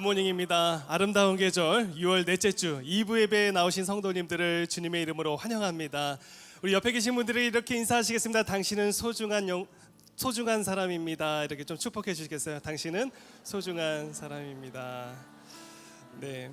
굿모닝입니다. 아름다운 계절 6월 넷째 주 2부 예배에 나오신 성도님들을 주님의 이름으로 환영합니다. 우리 옆에 계신 분들이 이렇게 인사하시겠습니다. 당신은 소중한 사람입니다. 이렇게 좀 축복해 주시겠어요? 당신은 소중한 사람입니다. 네.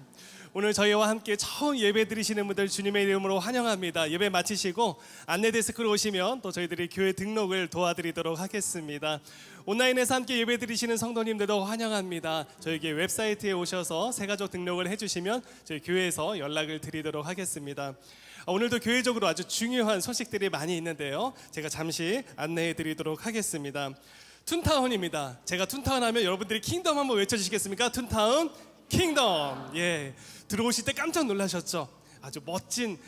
오늘 저희와 함께 처음 예배 드리시는 분들 주님의 이름으로 환영합니다. 예배 마치시고 안내 데스크로 오시면 또 저희들이 교회 등록을 도와드리도록 하겠습니다. 온라인에서 함께 예배 드리시는 성도님들도 환영합니다. 저희 교회 웹사이트에 오셔서 새가족 등록을 해주시면 저희 교회에서 연락을 드리도록 하겠습니다. 오늘도 교회적으로 아주 중요한 소식들이 많이 있는데요. 제가 잠시 안내해 드리도록 하겠습니다. 툰타운입니다. 제가 툰타운 하면 여러분들이 킹덤 한번 외쳐주시겠습니까? 툰타운 킹덤. 예, 들어오실 때 깜짝 놀라셨죠? 아주 멋진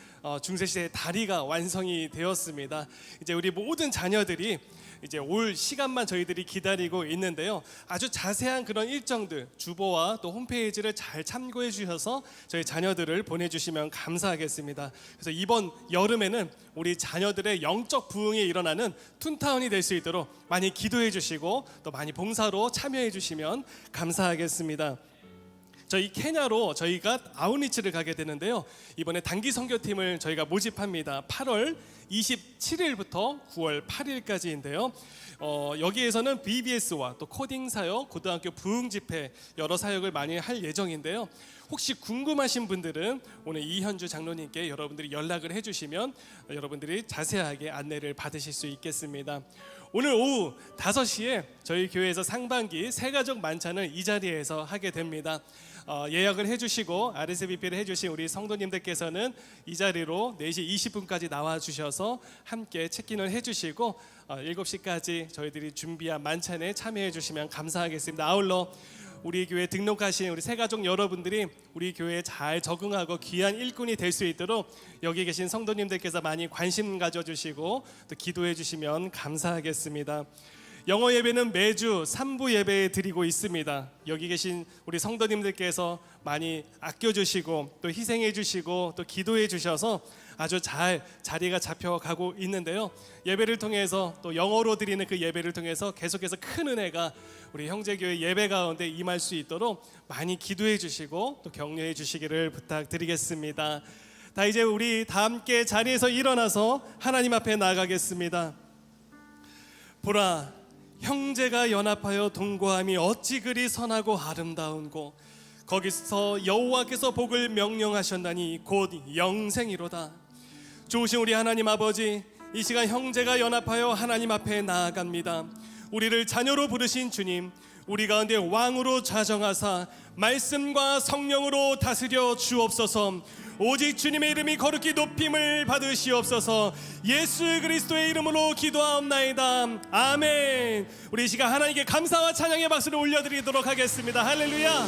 중세시대의 다리가 완성이 되었습니다. 이제 우리 모든 자녀들이 이제 올 시간만 저희들이 기다리고 있는데요. 아주 자세한 그런 일정들 주보와 또 홈페이지를 잘 참고해 주셔서 저희 자녀들을 보내주시면 감사하겠습니다. 그래서 이번 여름에는 우리 자녀들의 영적 부흥이 일어나는 툰타운이 될 수 있도록 많이 기도해 주시고 또 많이 봉사로 참여해 주시면 감사하겠습니다. 저희 케냐로 저희가 아웃리치를 가게 되는데요. 이번에 단기 선교팀을 저희가 모집합니다. 8월 27일부터 9월 8일까지인데요. 여기에서는 BBS와 또 코딩 사역, 고등학교 부흥 집회 여러 사역을 많이 할 예정인데요. 혹시 궁금하신 분들은 오늘 이현주 장로님께 여러분들이 연락을 해주시면 여러분들이 자세하게 안내를 받으실 수 있겠습니다. 오늘 오후 5시에 저희 교회에서 상반기 새가족 만찬을 이 자리에서 하게 됩니다. 예약을 해주시고 RSVP를 해주신 우리 성도님들께서는 이 자리로 4시 20분까지 나와주셔서 함께 체크인을 해주시고 7시까지 저희들이 준비한 만찬에 참여해 주시면 감사하겠습니다. 아울러 우리 교회 등록하신 우리 새가족 여러분들이 우리 교회에 잘 적응하고 귀한 일꾼이 될 수 있도록 여기 계신 성도님들께서 많이 관심 가져주시고 또 기도해 주시면 감사하겠습니다. 영어 예배는 매주 3부 예배 드리고 있습니다. 여기 계신 우리 성도님들께서 많이 아껴주시고 또 희생해 주시고 또 기도해 주셔서 아주 잘 자리가 잡혀가고 있는데요. 예배를 통해서 또 영어로 드리는 그 예배를 통해서 계속해서 큰 은혜가 우리 형제교회 예배 가운데 임할 수 있도록 많이 기도해 주시고 또 격려해 주시기를 부탁드리겠습니다. 다 이제 우리 다 함께 자리에서 일어나서 하나님 앞에 나아가겠습니다. 보라, 형제가 연합하여 동거함이 어찌 그리 선하고 아름다운고 거기서 여호와께서 복을 명령하셨나니 곧 영생이로다. 좋으신 우리 하나님 아버지, 이 시간 형제가 연합하여 하나님 앞에 나아갑니다. 우리를 자녀로 부르신 주님, 우리 가운데 왕으로 좌정하사 말씀과 성령으로 다스려 주옵소서. 오직 주님의 이름이 거룩히 높임을 받으시옵소서. 예수 그리스도의 이름으로 기도하옵나이다. 아멘. 우리 이 시간 하나님께 감사와 찬양의 박수를 올려드리도록 하겠습니다. 할렐루야.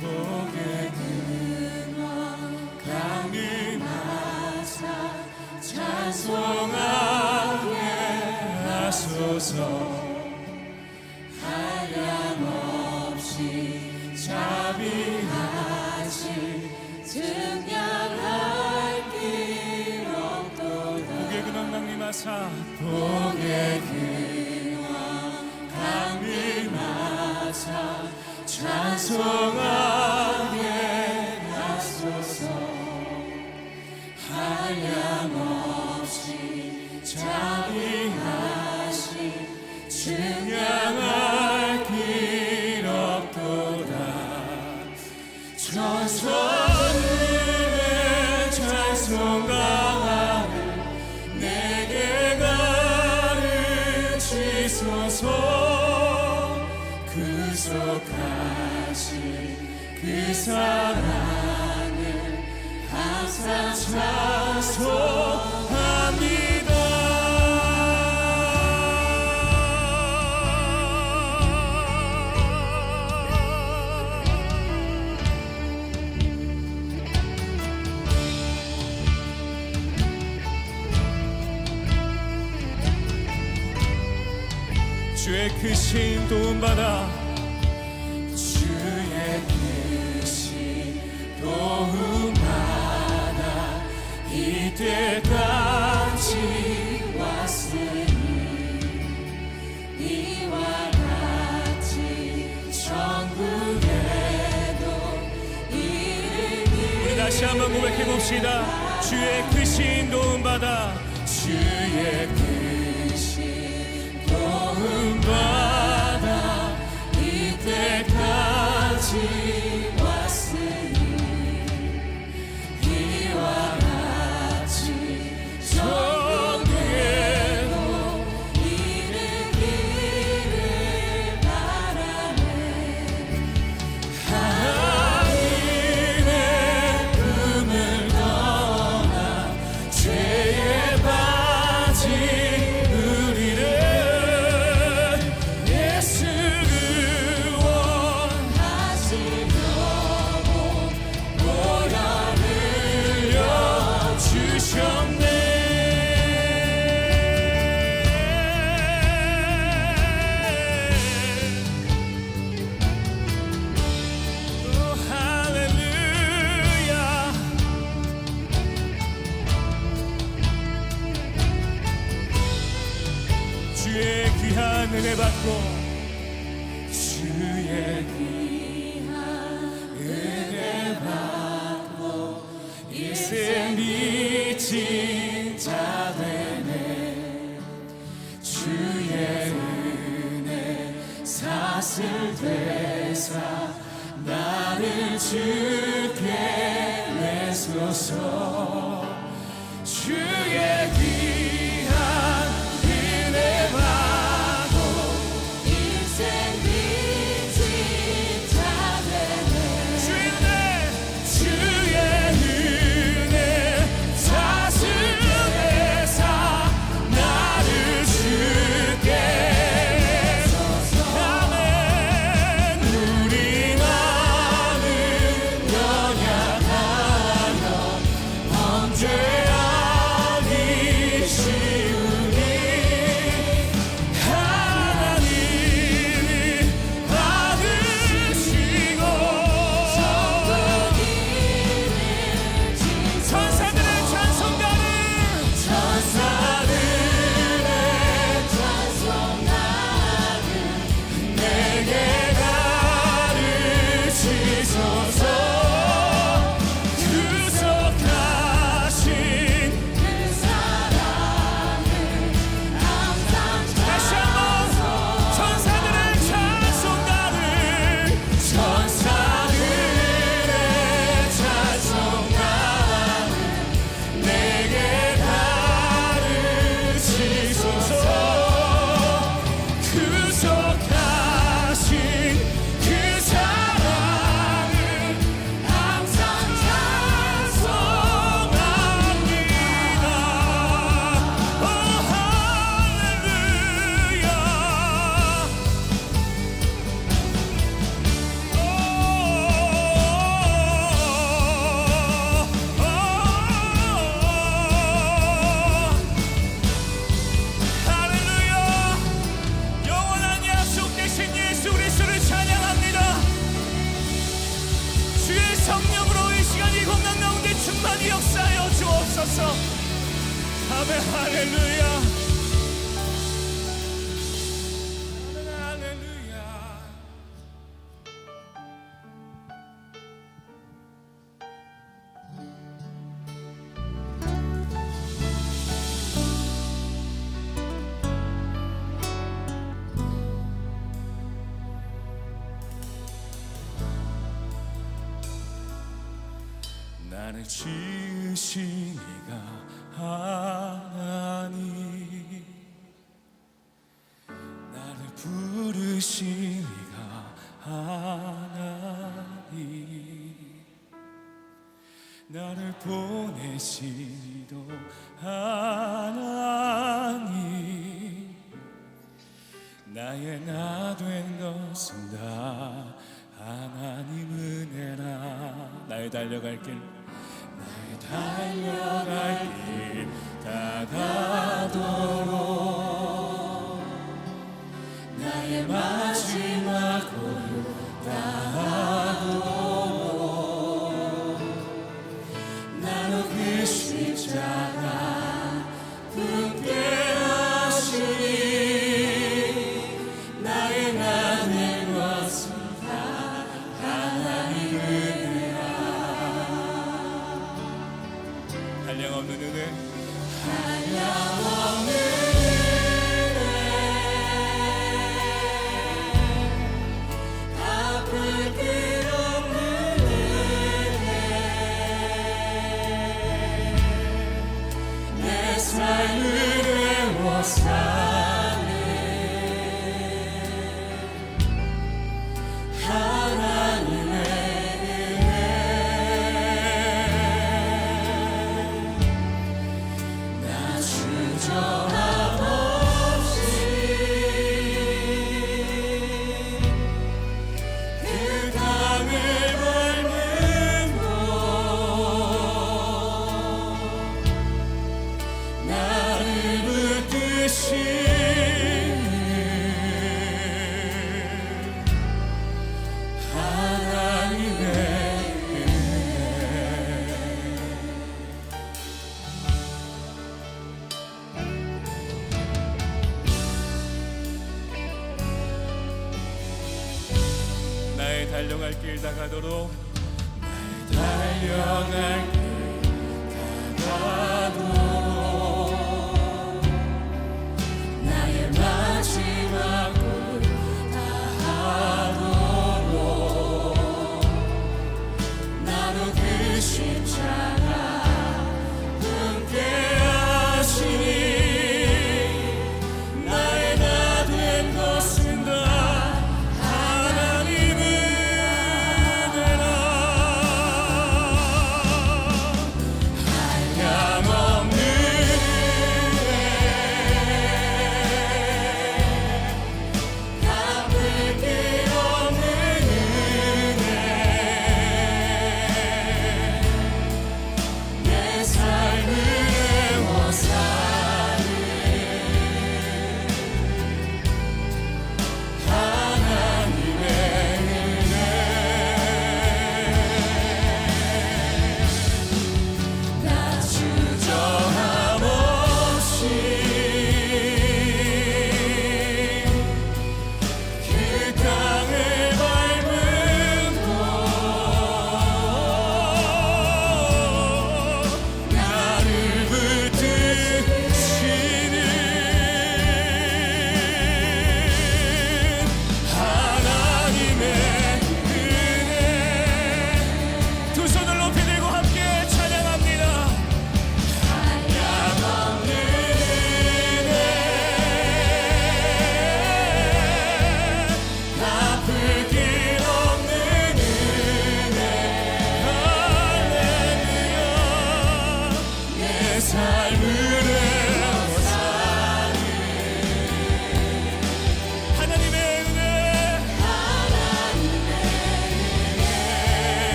복의 근원 강림하사 찬송하게 하소서. 한량없이 자비하시 증량할 길 없도다. 복의 근원 강림하사 복의 근원 강림하사 찬송하게 하소서. 한량없이 자비하시 증량할 길 없도다. 천선을 찬송가를 내게 가르치소서. 구속하신 그 사랑을 항상 찬송합니다. 주의 크신 도움받아 주의 크신 도움받아 이때까지 왔으니 이와 같이 천국에도 이르기. 우리 다시 한번 고백해 봅시다. 주의 크신 도움받아 주의 크신 도움받아 이때까지 왔으니 이와 같이 천국에도 이르기를 바라네. 하나님의 품을 떠나 죄에 빠진 우리를 예수를 원하시려고 보혈 흘려 주셨네. 오 할렐루야. 주의 귀한 은혜 받고 주의 귀한 은혜 받고 일생 미친 자 되네. 주의 은혜 사슬 되사 나를 주께 내소서. 주의 귀한 은혜 받고 일생 미친 자 되네. 주의 은혜 사슬 되사 나를 주께 아멘. 우리 나는 연약하여 범죄하기 쉬우니 하나님이 받으시고 천사들의 찬송가를 내게 가르치소서. 구속하신 그 사랑을 항상 다시 한번 천사들의 찬송가를 내게 가르치소서. 구속하신 그 사랑을 항상 찬송합니다. 오 할렐루야. 할렐루야. 영원한 약속 되신 예수 그리스도를 찬양합니다. 주의 성령으로 이 시간 이 공간 가운데 충만히 역사하여 주옵소서. 아멘. 할렐루야. 할렐루야. 나를 지으신 이가 하나님, 나를 부르신 이가 하나님, 나를 보내신 이도 하나님, 나의 나 된 것은 다 하나님 은혜라. 나의 달려갈 길, 나의 달려갈 길 다 가도록 나 한량없는 은혜 나의 달려갈 길 다가도록 달려갈 길 다가도록 나의 마지막 꿈을 다하도록 나도 그 십자가 함께 하시니 나의 나 된 것은 다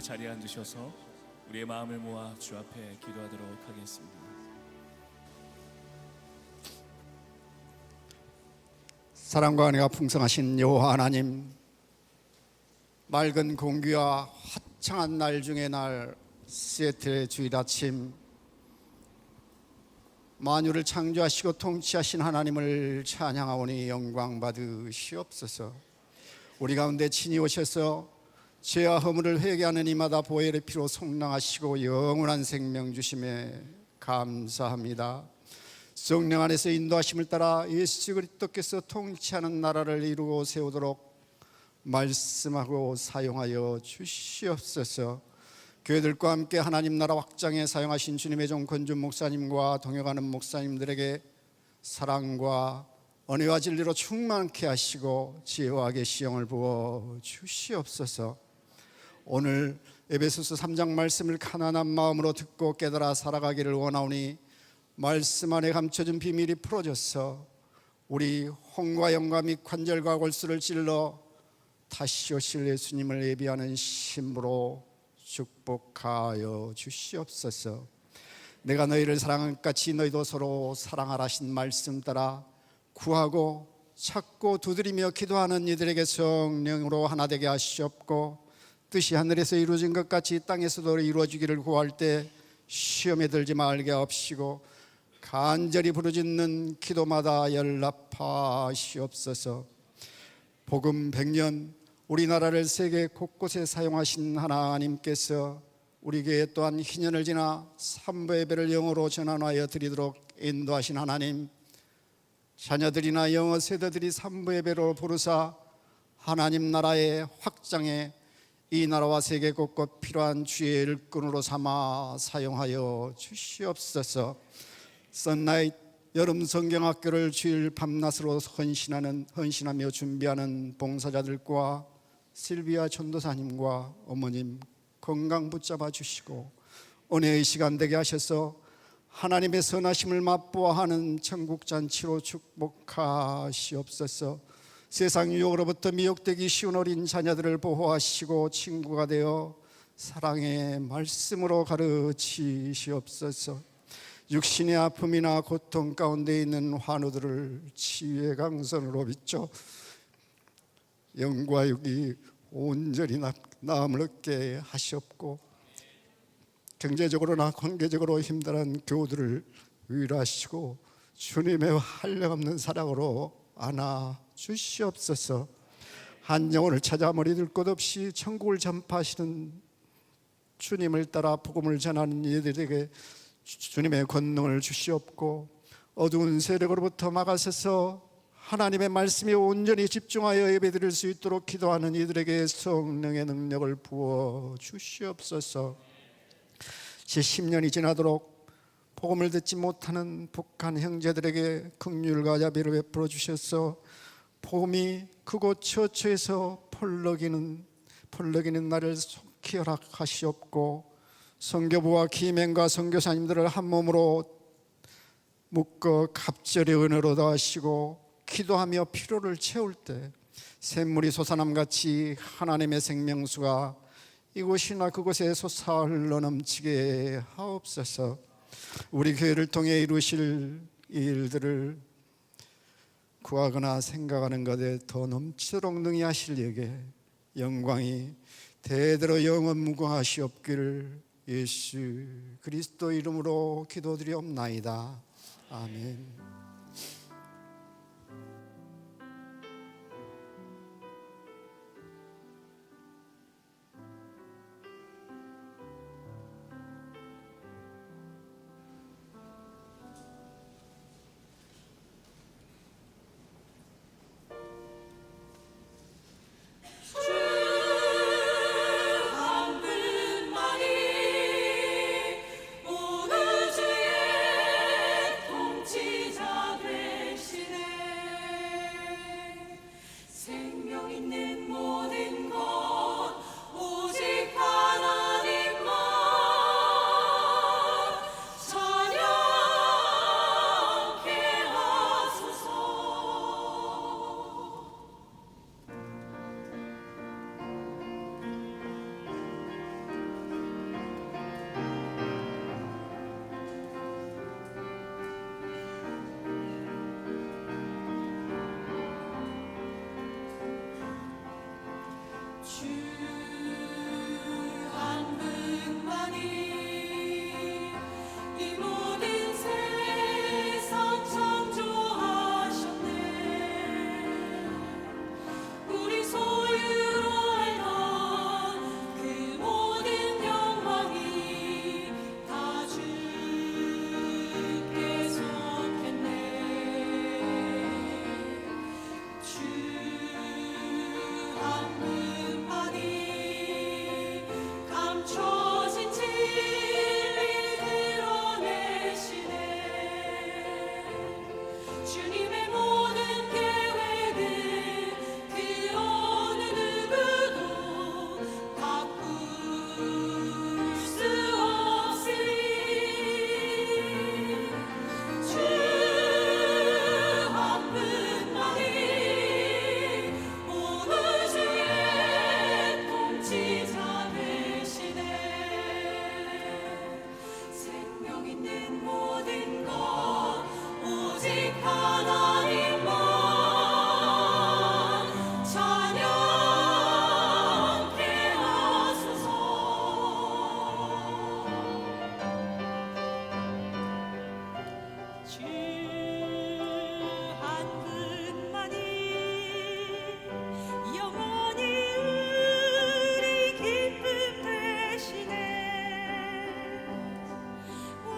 자리에 앉으셔서 우리의 마음을 모아 주 앞에 기도하도록 하겠습니다. 사랑과 은혜가 풍성하신 여호와 하나님, 맑은 공기와 화창한 날 중의 날 시애틀의 주일 아침, 만유를 창조하시고 통치하신 하나님을 찬양하오니 영광 받으시옵소서. 우리 가운데 친히 오셔서 죄와 허물을 회개하는 이마다 보혈의 피로 속량하시고 영원한 생명 주심에 감사합니다. 성령 안에서 인도하심을 따라 예수 그리스도께서 통치하는 나라를 이루고 세우도록 말씀하고 사용하여 주시옵소서. 교회들과 함께 하나님 나라 확장에 사용하신 주님의 종 권준 목사님과 동역하는 목사님들에게 사랑과 은혜와 진리로 충만케 하시고 지혜와 계시형을 부어 주시옵소서. 오늘 에베소서 3장 말씀을 가난한 마음으로 듣고 깨달아 살아가기를 원하오니 말씀 안에 감춰진 비밀이 풀어져서 우리 혼과 영과 및 관절과 골수를 찔러 다시 오실 예수님을 예비하는 신부로 축복하여 주시옵소서. 내가 너희를 사랑한 것 같이 너희도 서로 사랑하라 하신 말씀 따라 구하고 찾고 두드리며 기도하는 이들에게 성령으로 하나 되게 하시옵고, 뜻이 하늘에서 이루어진 것 같이 땅에서도 이루어지기를 구할 때 시험에 들지 말게 하옵시고, 간절히 부르짖는 기도마다 연락하시옵소서. 복음 100년 우리나라를 세계 곳곳에 사용하신 하나님께서 우리 교회 또한 희년을 지나 삼부 예배를 영어로 전환하여 드리도록 인도하신 하나님, 자녀들이나 영어 세대들이 삼부 예배로 부르사 하나님 나라의 확장에 이 나라와 세계 곳곳 필요한 주의 일꾼으로 삼아 사용하여 주시옵소서. 선라이트 여름 성경학교를 주일 밤낮으로 헌신하며 준비하는 봉사자들과 실비아 전도사님과 어머님 건강 붙잡아 주시고 은혜의 시간 되게 하셔서 하나님의 선하심을 맛보아 하는 천국잔치로 축복하시옵소서. 세상 유혹으로부터 미혹되기 쉬운 어린 자녀들을 보호하시고 친구가 되어 사랑의 말씀으로 가르치시옵소서. 육신의 아픔이나 고통 가운데 있는 환우들을 치유의 강선으로 비춰 영과 육이 온전히 나음을 얻게 하시옵고, 경제적으로나 관계적으로 힘들은 교우들을 위로하시고 주님의 한량없는 사랑으로 안아 주시옵소서. 한 영혼을 찾아 머리 둘 것 없이 천국을 전파하시는 주님을 따라 복음을 전하는 이들에게 주님의 권능을 주시옵고, 어두운 세력으로부터 막아서서 하나님의 말씀에 온전히 집중하여 예배드릴 수 있도록 기도하는 이들에게 성령의 능력을 부어 주시옵소서. 10년이 지나도록 복음을 듣지 못하는 북한 형제들에게 긍휼과 자비를 베풀어 주셔서 복음이 그곳 처처에서 펄럭이는 날을 속히 허락하시옵고, 선교부와 기맹과 선교사님들을 한 몸으로 묶어 갑절의 은혜로 더하시고 기도하며 피로를 채울 때 샘물이 솟아남같이 하나님의 생명수가 이곳이나 그곳에 솟아 흘러넘치게 하옵소서. 우리 교회를 통해 이루실 일들을 구하거나 생각하는 것에 더 넘치도록 능히 하실 에게 영광이 대대로 영원 무궁하시옵기를 예수 그리스도 이름으로 기도드리옵나이다. 아멘.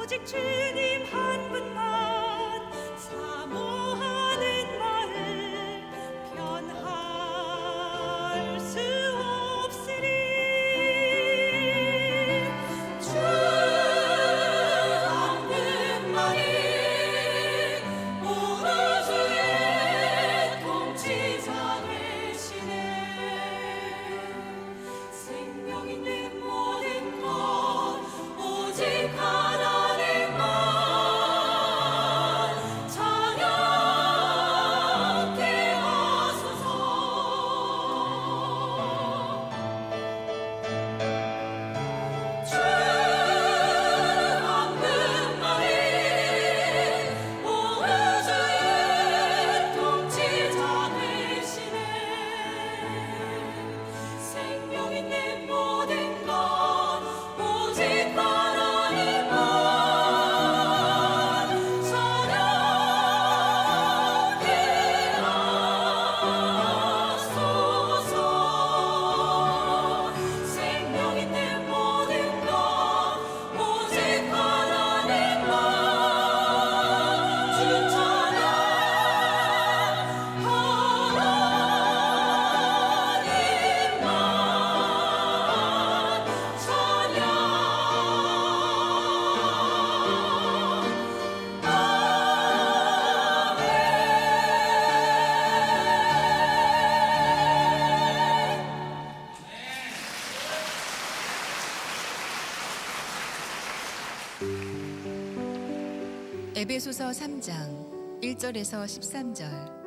오직 주님 한 분만 사모하는 마음 변할 수 없으리. 주 없는 말이 오로주의 통치자 되시네. 생명이 내 모든 것 오직 하나님만 찬양케 하소서. 주 없는 말이 오로주의 통치자 되시네. 생명이 내 모든 것 오직 하나님만 찬양케 하소서. 생명이 내 모든 것 오직 하나님만 주 찬양 에베소서 3장 1절에서 13절.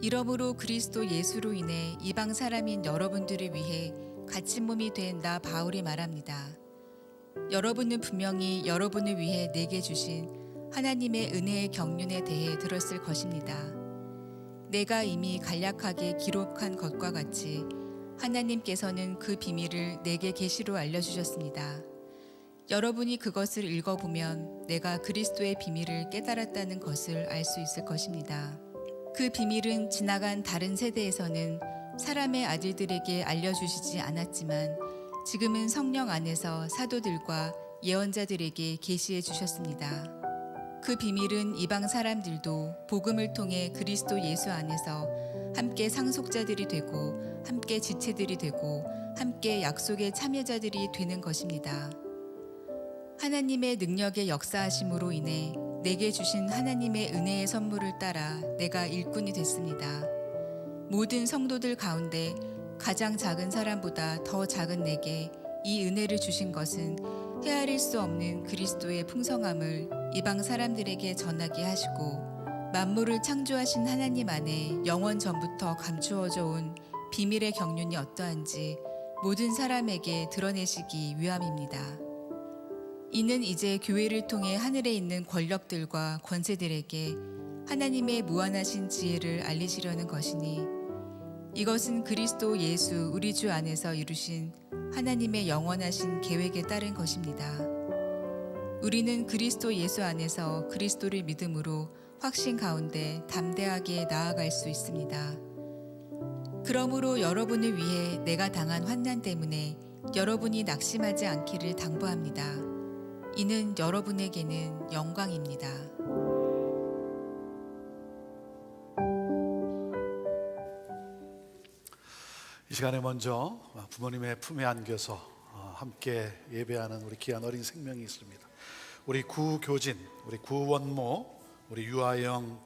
이러므로 그리스도 예수로 인해 이방 사람인 여러분들을 위해 갇힌 몸이 된 나 바울이 말합니다. 여러분은 분명히 여러분을 위해 내게 주신 하나님의 은혜의 경륜에 대해 들었을 것입니다. 내가 이미 간략하게 기록한 것과 같이 하나님께서는 그 비밀을 내게 계시로 알려주셨습니다. 여러분이 그것을 읽어보면 내가 그리스도의 비밀을 깨달았다는 것을 알 수 있을 것입니다. 그 비밀은 지나간 다른 세대에서는 사람의 아들들에게 알려주시지 않았지만 지금은 성령 안에서 사도들과 예언자들에게 계시해 주셨습니다. 그 비밀은 이방 사람들도 복음을 통해 그리스도 예수 안에서 함께 상속자들이 되고 함께 지체들이 되고 함께 약속의 참여자들이 되는 것입니다. 하나님의 능력의 역사하심으로 인해 내게 주신 하나님의 은혜의 선물을 따라 내가 일꾼이 됐습니다. 모든 성도들 가운데 가장 작은 사람보다 더 작은 내게 이 은혜를 주신 것은 헤아릴 수 없는 그리스도의 풍성함을 이방 사람들에게 전하게 하시고 만물을 창조하신 하나님 안에 영원 전부터 감추어져 온 비밀의 경륜이 어떠한지 모든 사람에게 드러내시기 위함입니다. 이는 이제 교회를 통해 하늘에 있는 권력들과 권세들에게 하나님의 무한하신 지혜를 알리시려는 것이니 이것은 그리스도 예수 우리 주 안에서 이루신 하나님의 영원하신 계획에 따른 것입니다. 우리는 그리스도 예수 안에서 그리스도를 믿음으로 확신 가운데 담대하게 나아갈 수 있습니다. 그러므로 여러분을 위해 내가 당한 환난 때문에 여러분이 낙심하지 않기를 당부합니다. 이는 여러분에게는 영광입니다. 이 시간에 먼저 부모님의 품에 안겨서 함께 예배하는 우리 귀한 어린 생명이 있습니다. 우리 구교진, 우리 구원모, 우리 유아영,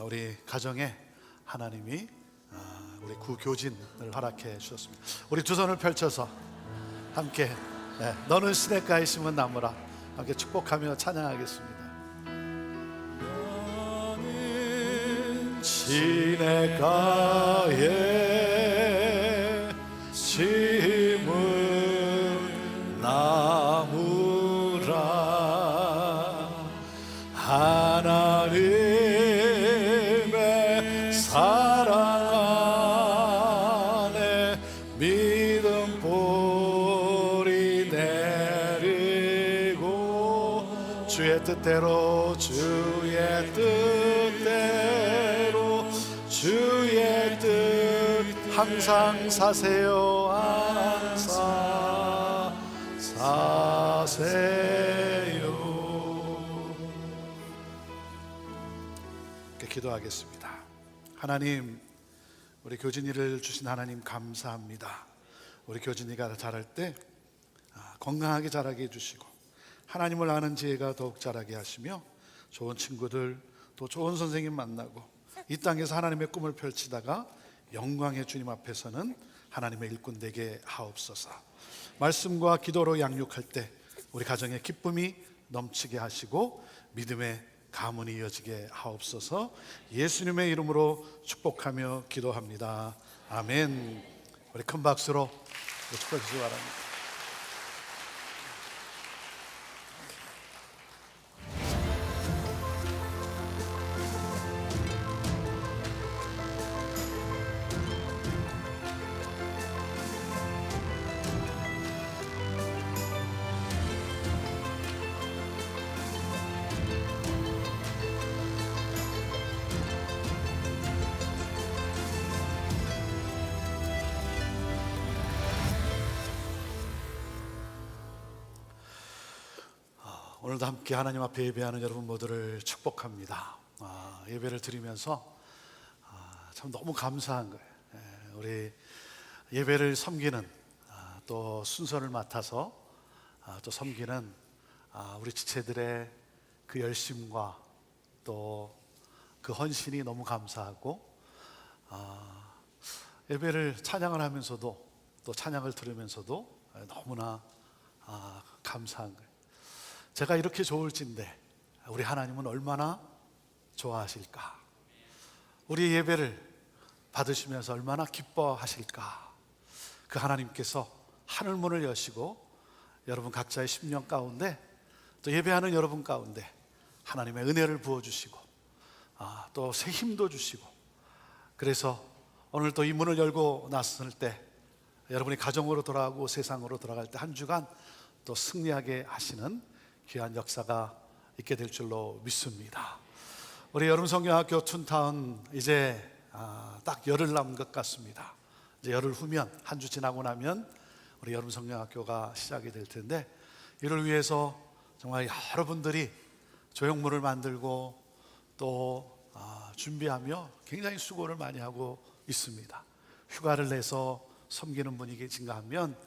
우리 가정에 하나님이 우리 구교진을 허락해 주셨습니다. 우리 두 손을 펼쳐서 함께 너는 시냇가에 심은 나무라 함께 축복하며 찬양하겠습니다. 너는 시냇가에 심은 나무라 하나님의 사랑 안에 믿음 뿌리 내리고 주의 뜻대로 주의 뜻 항상 사세요. 항상 이렇게 기도하겠습니다. 하나님, 우리 교진이를 주신 하나님 감사합니다. 우리 교진이가 자랄 때 건강하게 자라게 해주시고 하나님을 아는 지혜가 더욱 자라게 하시며 좋은 친구들 또 좋은 선생님 만나고 이 땅에서 하나님의 꿈을 펼치다가 영광의 주님 앞에서는 하나님의 일꾼 되게 하옵소서. 말씀과 기도로 양육할 때 우리 가정에 기쁨이 넘치게 하시고 믿음의 가문이 이어지게 하옵소서. 예수님의 이름으로 축복하며 기도합니다. 아멘. 우리 큰 박수로 축복해 주시기 바랍니다. 오늘도 함께 하나님 앞에 예배하는 여러분 모두를 축복합니다. 예배를 드리면서 참 너무 감사한 거예요. 우리 예배를 섬기는 또 순서를 맡아서 또 섬기는 우리 지체들의 그 열심과 또 그 헌신이 너무 감사하고 예배를 찬양을 하면서도 또 찬양을 들으면서도 너무나 감사한 거예요. 제가 이렇게 좋을진데 우리 하나님은 얼마나 좋아하실까? 우리 예배를 받으시면서 얼마나 기뻐하실까? 그 하나님께서 하늘문을 여시고 여러분 각자의 심령 가운데 또 예배하는 여러분 가운데 하나님의 은혜를 부어주시고 또 새 힘도 주시고 그래서 오늘 또 이 문을 열고 나섰을 때 여러분이 가정으로 돌아가고 세상으로 돌아갈 때 한 주간 또 승리하게 하시는 귀한 역사가 있게 될 줄로 믿습니다. 우리 여름성경학교 툰타운 이제 딱 열흘 남은 것 같습니다. 이제 열흘 후면 한 주 지나고 나면 우리 여름성경학교가 시작이 될 텐데 이를 위해서 정말 여러분들이 조형물을 만들고 또 준비하며 굉장히 수고를 많이 하고 있습니다. 휴가를 내서 섬기는 분이 계신가 하면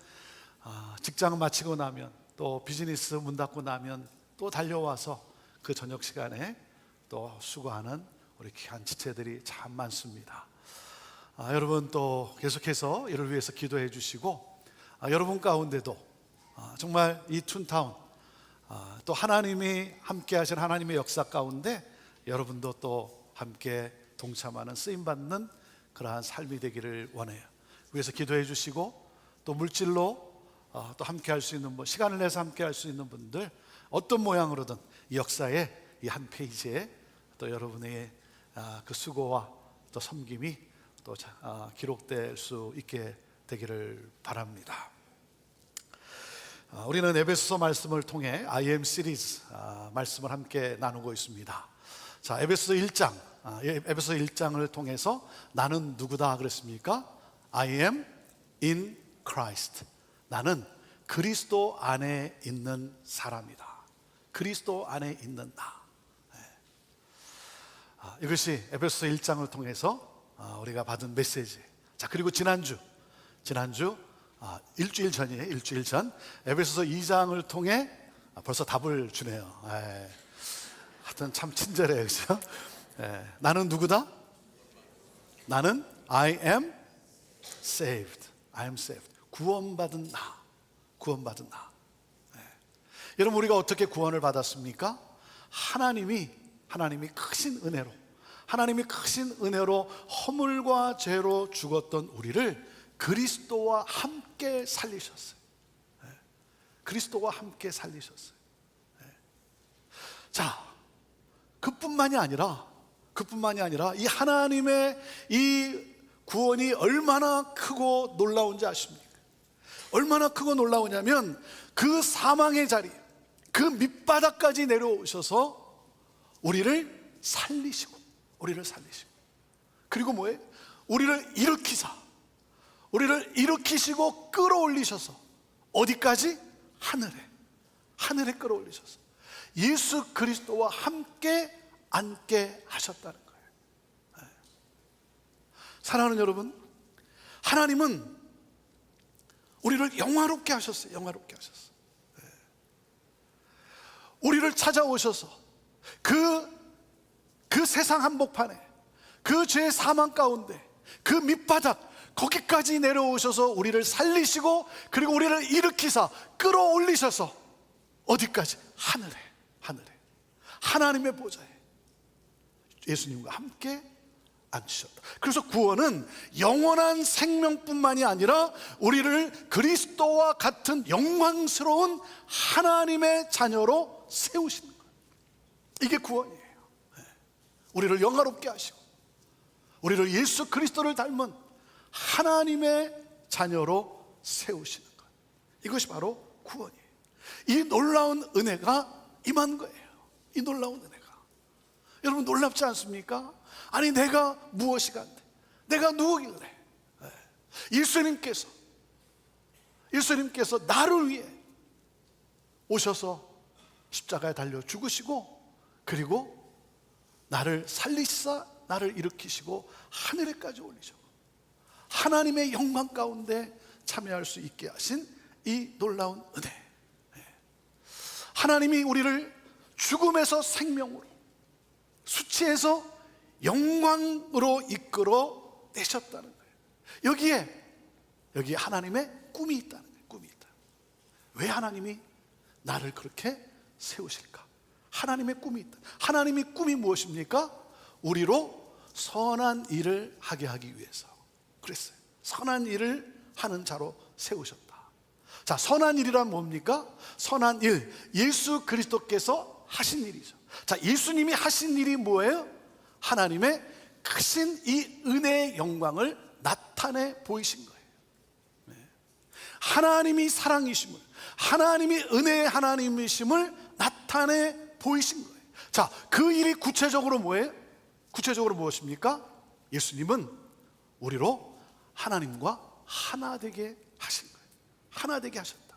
직장을 마치고 나면 또 비즈니스 문 닫고 나면 또 달려와서 그 저녁 시간에 또 수고하는 우리 귀한 지체들이 참 많습니다. 여러분 또 계속해서 이를 위해서 기도해 주시고 여러분 가운데도 정말 이 툰타운 또 하나님이 함께 하신 하나님의 역사 가운데 여러분도 또 함께 동참하는 쓰임받는 그러한 삶이 되기를 원해요. 위해서 기도해 주시고 또 물질로 또 함께 할 수 있는 시간을 내서 함께 할 수 있는 분들 어떤 모양으로든 이 역사의 이 한 페이지에 또 여러분의 그 수고와 또 섬김이 또 기록될 수 있게 되기를 바랍니다. 우리는 에베소서 말씀을 통해 IM 시리즈 말씀을 함께 나누고 있습니다. 자, 에베소서 1장을 통해서 나는 누구다 그랬습니까? I am in Christ. 나는 그리스도 안에 있는 사람이다. 그리스도 안에 있는 나. 이것이 에베소서 1장을 통해서 우리가 받은 메시지. 자, 그리고 지난주 일주일 전이에요. 일주일 전 에베소서 2장을 통해 벌써 답을 주네요. 하여튼 참 친절해요, 그렇죠? 나는 누구다? 나는 I am saved. I am saved. 구원받은 나. 구원받은 나. 여러분 우리가 어떻게 구원을 받았습니까? 하나님이 크신 은혜로 허물과 죄로 죽었던 우리를 그리스도와 함께 살리셨어요. 그리스도와 함께 살리셨어요. 자, 그뿐만이 아니라 이 하나님의 이 구원이 얼마나 크고 놀라운지 아십니까? 얼마나 크고 놀라우냐면 그 사망의 자리, 그 밑바닥까지 내려오셔서 우리를 살리시고 그리고 뭐예요? 우리를 일으키시고 끌어올리셔서 어디까지? 하늘에 끌어올리셔서 예수 그리스도와 함께 앉게 하셨다는 거예요. 사랑하는 여러분, 하나님은 우리를 영화롭게 하셨어요. 영화롭게 하셨어요. 우리를 찾아오셔서 그 세상 한복판에, 그 죄의 사망 가운데, 그 밑바닥 거기까지 내려오셔서 우리를 살리시고, 그리고 우리를 일으키사 끌어올리셔서 어디까지? 하늘에 하나님의 보좌에 예수님과 함께 앉으셨다. 그래서 구원은 영원한 생명뿐만이 아니라 우리를 그리스도와 같은 영광스러운 하나님의 자녀로 세우시는 거예요. 이게 구원이에요. 우리를 영화롭게 하시고 우리를 예수 그리스도를 닮은 하나님의 자녀로 세우시는 것, 이것이 바로 구원이에요. 이 놀라운 은혜가 임한 거예요. 이 놀라운 은혜가. 여러분, 놀랍지 않습니까? 아니, 내가 무엇이가 안 돼? 내가 누구길래? 예수님께서 나를 위해 오셔서 십자가에 달려 죽으시고, 그리고 나를 살리사 나를 일으키시고 하늘에까지 올리시고 하나님의 영광 가운데 참여할 수 있게 하신 이 놀라운 은혜. 하나님이 우리를 죽음에서 생명으로, 수치에서 영광으로 이끌어 내셨다는 거예요. 여기에 하나님의 꿈이 있다는 거예요. 꿈이 있다. 왜 하나님이 나를 그렇게 세우실까? 하나님의 꿈이 있다. 하나님의 꿈이 무엇입니까? 우리로 선한 일을 하게 하기 위해서 그랬어요. 선한 일을 하는 자로 세우셨다. 자, 선한 일이란 뭡니까? 선한 일, 예수 그리스도께서 하신 일이죠. 자, 예수님이 하신 일이 뭐예요? 하나님의 크신 이 은혜의 영광을 나타내 보이신 거예요. 하나님이 사랑이심을, 하나님이 은혜의 하나님이심을 나타내 보이신 거예요. 자, 그 일이 구체적으로 뭐예요? 구체적으로 무엇입니까? 예수님은 우리로 하나님과 하나 되게 하신 거예요. 하나 되게 하셨다.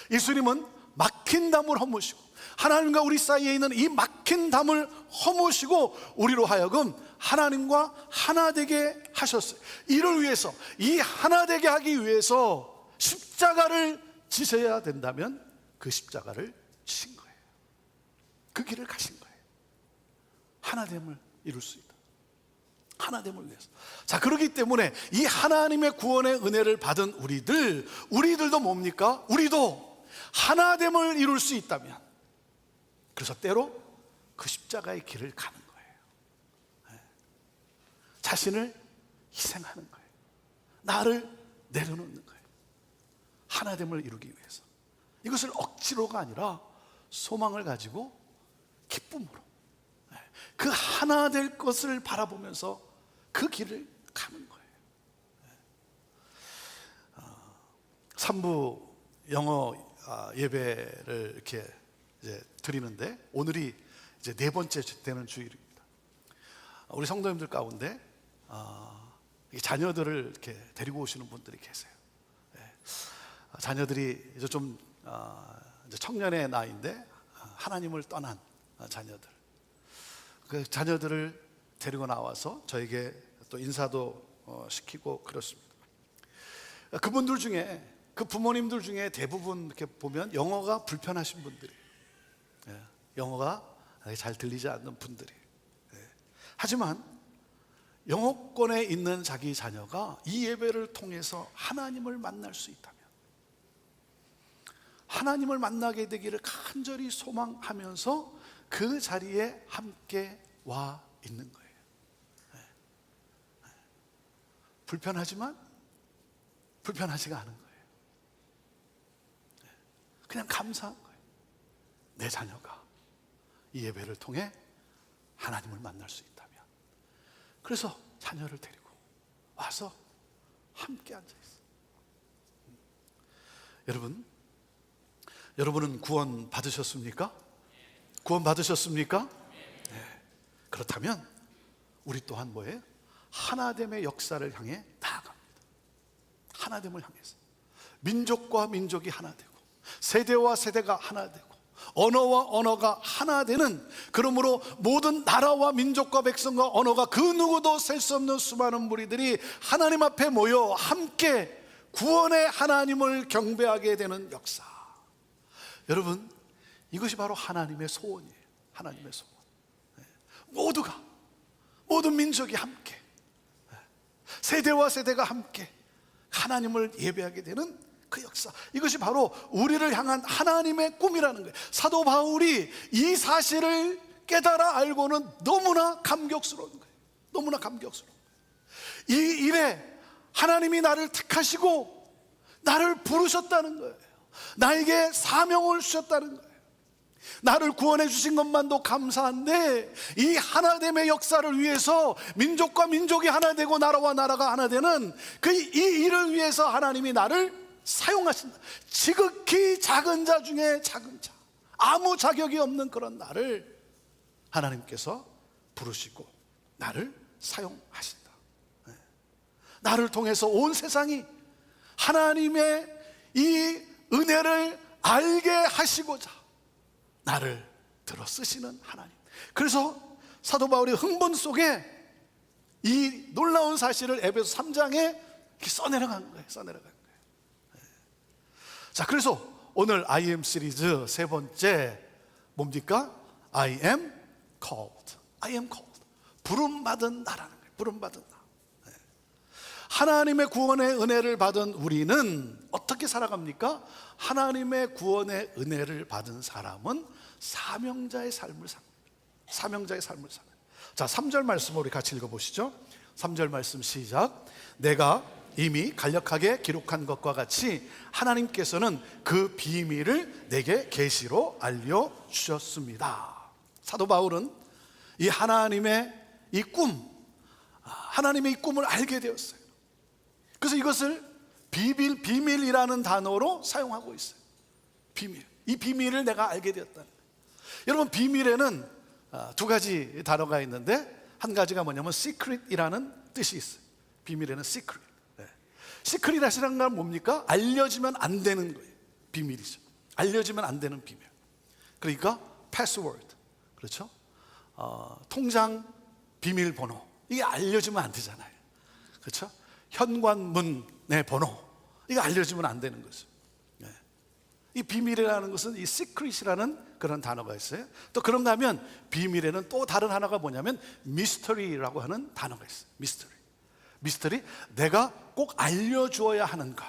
예수님은 막힌 담을 허무시고, 하나님과 우리 사이에 있는 이 막힌 담을 허무시고 우리로 하여금 하나님과 하나 되게 하셨어요. 이를 위해서, 이 하나 되게 하기 위해서 십자가를 지셔야 된다면 그 십자가를 지신 거예요. 그 길을 가신 거예요. 하나됨을 이룰 수 있다. 하나됨을 위해서. 자, 그렇기 때문에 이 하나님의 구원의 은혜를 받은 우리들도 뭡니까? 우리도 하나됨을 이룰 수 있다면, 그래서 때로 그 십자가의 길을 가는 거예요. 자신을 희생하는 거예요. 나를 내려놓는 거예요. 하나됨을 이루기 위해서. 이것을 억지로가 아니라 소망을 가지고 기쁨으로, 그 하나 될 것을 바라보면서 그 길을 가는 거예요. 3부 영어 예배를 이렇게 이제 드리는데, 오늘이 이제 4번째 되는 주일입니다. 우리 성도님들 가운데 자녀들을 이렇게 데리고 오시는 분들이 계세요. 자녀들이 이제 좀 이제 청년의 나이인데 하나님을 떠난 자녀들, 그 자녀들을 데리고 나와서 저에게 또 인사도 시키고 그렇습니다. 그분들 중에, 그 부모님들 중에 대부분 이렇게 보면 영어가 불편하신 분들이, 영어가 잘 들리지 않는 분들이, 하지만 영어권에 있는 자기 자녀가 이 예배를 통해서 하나님을 만날 수 있다면, 하나님을 만나게 되기를 간절히 소망하면서 그 자리에 함께 와 있는 거예요. 불편하지만 불편하지가 않은 거예요. 그냥 감사한 거예요. 내 자녀가 이 예배를 통해 하나님을 만날 수 있다면. 그래서 자녀를 데리고 와서 함께 앉아 있어요. 여러분은 구원 받으셨습니까? 구원 받으셨습니까? 네. 그렇다면 우리 또한 뭐예요? 하나됨의 역사를 향해 나아갑니다. 하나됨을 향해서 민족과 민족이 하나 되고, 세대와 세대가 하나 되고 언어와 언어가 하나 되는, 그러므로 모든 나라와 민족과 백성과 언어가 그 누구도 셀 수 없는 수많은 무리들이 하나님 앞에 모여 함께 구원의 하나님을 경배하게 되는 역사. 여러분, 이것이 바로 하나님의 소원이에요. 하나님의 소원. 모두가, 모든 민족이 함께, 세대와 세대가 함께 하나님을 예배하게 되는 그 역사. 이것이 바로 우리를 향한 하나님의 꿈이라는 거예요. 사도 바울이 이 사실을 깨달아 알고는 너무나 감격스러운 거예요. 너무나 감격스러운 거예요. 이 일에 하나님이 나를 택하시고 나를 부르셨다는 거예요. 나에게 사명을 주셨다는 거예요. 나를 구원해 주신 것만도 감사한데, 이 하나됨의 역사를 위해서 민족과 민족이 하나 되고 나라와 나라가 하나 되는 이 일을 위해서 하나님이 나를 사용하신다. 지극히 작은 자 중에 작은 자, 아무 자격이 없는 그런 나를 하나님께서 부르시고 나를 사용하신다. 나를 통해서 온 세상이 하나님의 이 은혜를 알게 하시고자 나를 들어 쓰시는 하나님. 그래서 사도 바울이 흥분 속에 이 놀라운 사실을 에베소 3장에 이렇게 써내려간 거예요. 써내려간 거예요. 자, 그래서 오늘 I am 시리즈 세 번째 뭡니까? I am called. I am called. 부름받은 나라는 거예요. 부름받은 나. 하나님의 구원의 은혜를 받은 우리는 어떻게 살아갑니까? 하나님의 구원의 은혜를 받은 사람은 사명자의 삶을 삽니다. 사명자의 삶을 살아요. 자, 3절 말씀 우리 같이 읽어보시죠. 3절 말씀 시작. 내가 이미 간략하게 기록한 것과 같이 하나님께서는 그 비밀을 내게 계시로 알려주셨습니다. 사도 바울은 이 하나님의 이 꿈, 하나님의 이 꿈을 알게 되었어요. 그래서 이것을 비밀이라는 단어로 사용하고 있어요. 비밀. 이 비밀을 내가 알게 되었다는 거예요. 여러분, 비밀에는 두 가지 단어가 있는데, 한 가지가 뭐냐면 secret이라는 뜻이 있어요. 비밀에는 secret. 시크릿이라는 건 뭡니까? 알려지면 안 되는 거예요. 비밀이죠. 알려지면 안 되는 비밀. 그러니까 패스워드, 그렇죠? 통장 비밀번호, 이게 알려지면 안 되잖아요. 그렇죠? 현관문의 번호, 이게 알려지면 안 되는 거죠. 이 비밀이라는 것은 이 시크릿이라는 그런 단어가 있어요. 또 그런가 하면 비밀에는 또 다른 하나가 뭐냐면 미스터리라고 하는 단어가 있어요. 미스터리, 내가 꼭 알려주어야 하는 것,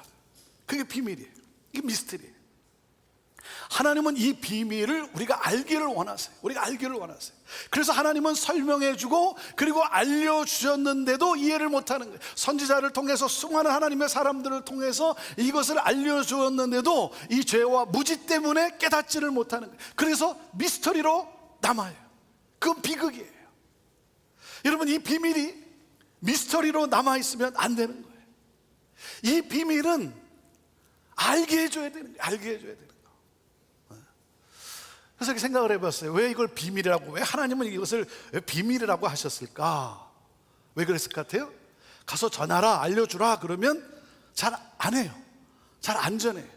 그게 비밀이에요. 이게 미스터리예요. 하나님은 이 비밀을 우리가 알기를 원하세요. 우리가 알기를 원하세요. 그래서 하나님은 설명해주고 그리고 알려주셨는데도 이해를 못하는 거예요. 선지자를 통해서, 수많은 하나님의 사람들을 통해서 이것을 알려주었는데도 이 죄와 무지 때문에 깨닫지를 못하는 거예요. 그래서 미스터리로 남아요. 그건 비극이에요. 여러분, 이 비밀이 미스터리로 남아있으면 안 되는 거예요. 이 비밀은 알게 해줘야 되는 거예요. 알게 해줘야 되는 거예요. 그래서 이렇게 생각을 해봤어요. 왜 이걸 비밀이라고, 왜 하나님은 이것을 왜 비밀이라고 하셨을까? 왜 그랬을 것 같아요? 가서 전하라, 알려주라 그러면 잘 안 해요. 잘 안 전해요.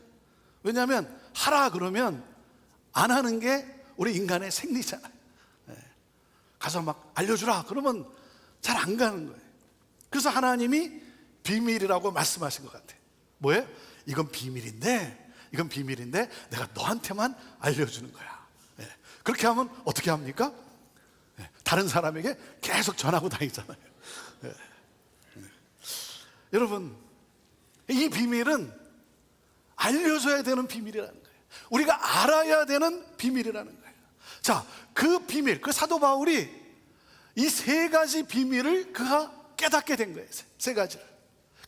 왜냐하면 하라 그러면 안 하는 게 우리 인간의 생리잖아요. 가서 막 알려주라 그러면 잘 안 가는 거예요. 그래서 하나님이 비밀이라고 말씀하신 것 같아요. 뭐예요? 이건 비밀인데 내가 너한테만 알려주는 거야. 그렇게 하면 어떻게 합니까? 다른 사람에게 계속 전하고 다니잖아요. 여러분, 이 비밀은 알려줘야 되는 비밀이라는 거예요. 우리가 알아야 되는 비밀이라는 거예요. 자, 그 비밀, 그 사도 바울이 이 세 가지 비밀을 그가 깨닫게 된 거예요. 세 가지를.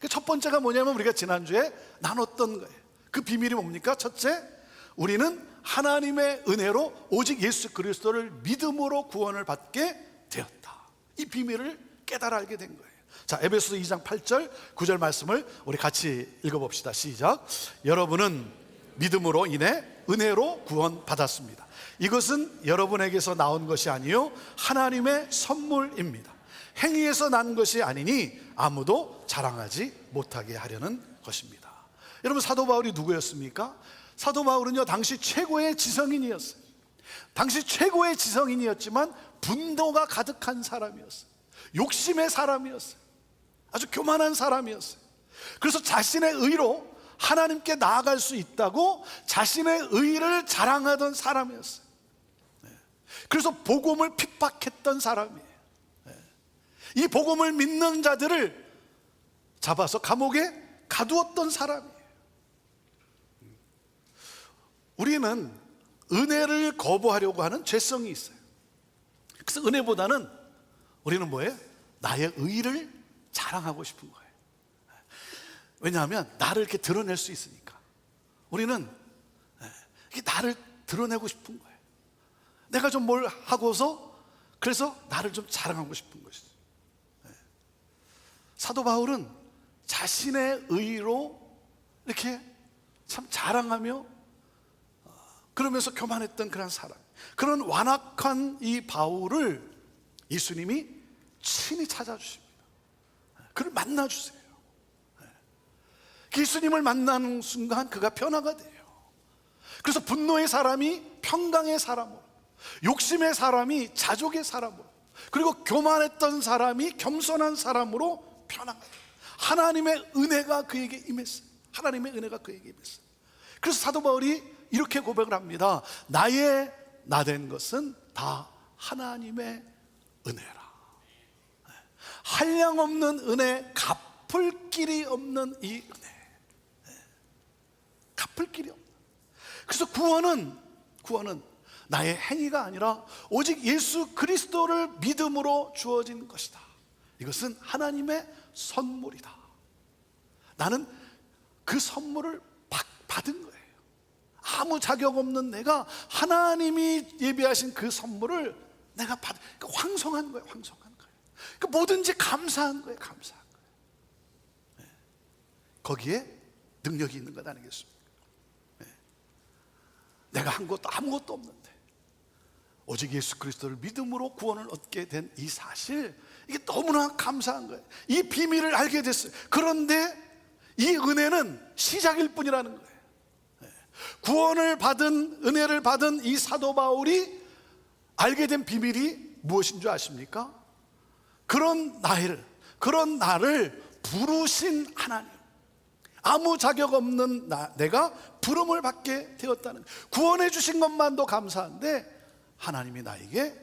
첫 번째가 뭐냐면 우리가 지난주에 나눴던 거예요. 그 비밀이 뭡니까? 첫째, 우리는 하나님의 은혜로 오직 예수 그리스도를 믿음으로 구원을 받게 되었다. 이 비밀을 깨달아 알게 된 거예요. 자, 에베소서 2장 8절 9절 말씀을 우리 같이 읽어봅시다. 시작. 여러분은 믿음으로 인해 은혜로 구원 받았습니다. 이것은 여러분에게서 나온 것이 아니요 하나님의 선물입니다. 행위에서 난 것이 아니니 아무도 자랑하지 못하게 하려는 것입니다. 여러분, 사도 바울이 누구였습니까? 사도 바울은요, 당시 최고의 지성인이었어요. 당시 최고의 지성인이었지만 분노가 가득한 사람이었어요. 욕심의 사람이었어요. 아주 교만한 사람이었어요. 그래서 자신의 의로 하나님께 나아갈 수 있다고 자신의 의를 자랑하던 사람이었어요. 그래서 복음을 핍박했던 사람이에요. 이 복음을 믿는 자들을 잡아서 감옥에 가두었던 사람이에요. 우리는 은혜를 거부하려고 하는 죄성이 있어요. 그래서 은혜보다는 우리는 뭐예요? 나의 의를 자랑하고 싶은 거예요. 왜냐하면 나를 이렇게 드러낼 수 있으니까. 우리는 이렇게 나를 드러내고 싶은 거예요. 내가 좀 뭘 하고서 그래서 나를 좀 자랑하고 싶은 것이죠. 사도 바울은 자신의 의로 이렇게 참 자랑하며 그러면서 교만했던 그런 사람, 그런 완악한 이 바울을 예수님이 친히 찾아주십니다. 그를 만나주세요. 예수님을 만나는 순간 그가 변화가 돼요. 그래서 분노의 사람이 평강의 사람으로, 욕심의 사람이 자족의 사람으로, 그리고 교만했던 사람이 겸손한 사람으로 변화가 돼요. 하나님의 은혜가 그에게 임했어요. 하나님의 은혜가 그에게 임했어요. 그래서 사도 바울이 이렇게 고백을 합니다. 나의 나된 것은 다 하나님의 은혜라. 한량없는 은혜, 갚을 길이 없는 이 은혜, 갚을 길이 없는. 그래서 구원은 나의 행위가 아니라 오직 예수 그리스도를 믿음으로 주어진 것이다. 이것은 하나님의 선물이다. 나는 그 선물을 받은 거예요. 아무 자격 없는 내가 하나님이 예비하신 그 선물을 내가 받은, 그러니까 황송한 거예요. 황송한 거예요. 그러니까 뭐든지 감사한 거예요. 감사한 거예요. 거기에 능력이 있는 것 아니겠습니까? 내가 한 것도 아무것도 없는데 오직 예수 그리스도를 믿음으로 구원을 얻게 된 이 사실, 이게 너무나 감사한 거예요. 이 비밀을 알게 됐어요. 그런데 이 은혜는 시작일 뿐이라는 거예요. 구원을 받은, 은혜를 받은 이 사도 바울이 알게 된 비밀이 무엇인 줄 아십니까? 그런 나를 부르신 하나님, 아무 자격 없는 내가 부름을 받게 되었다는 거예요. 구원해 주신 것만도 감사한데 하나님이 나에게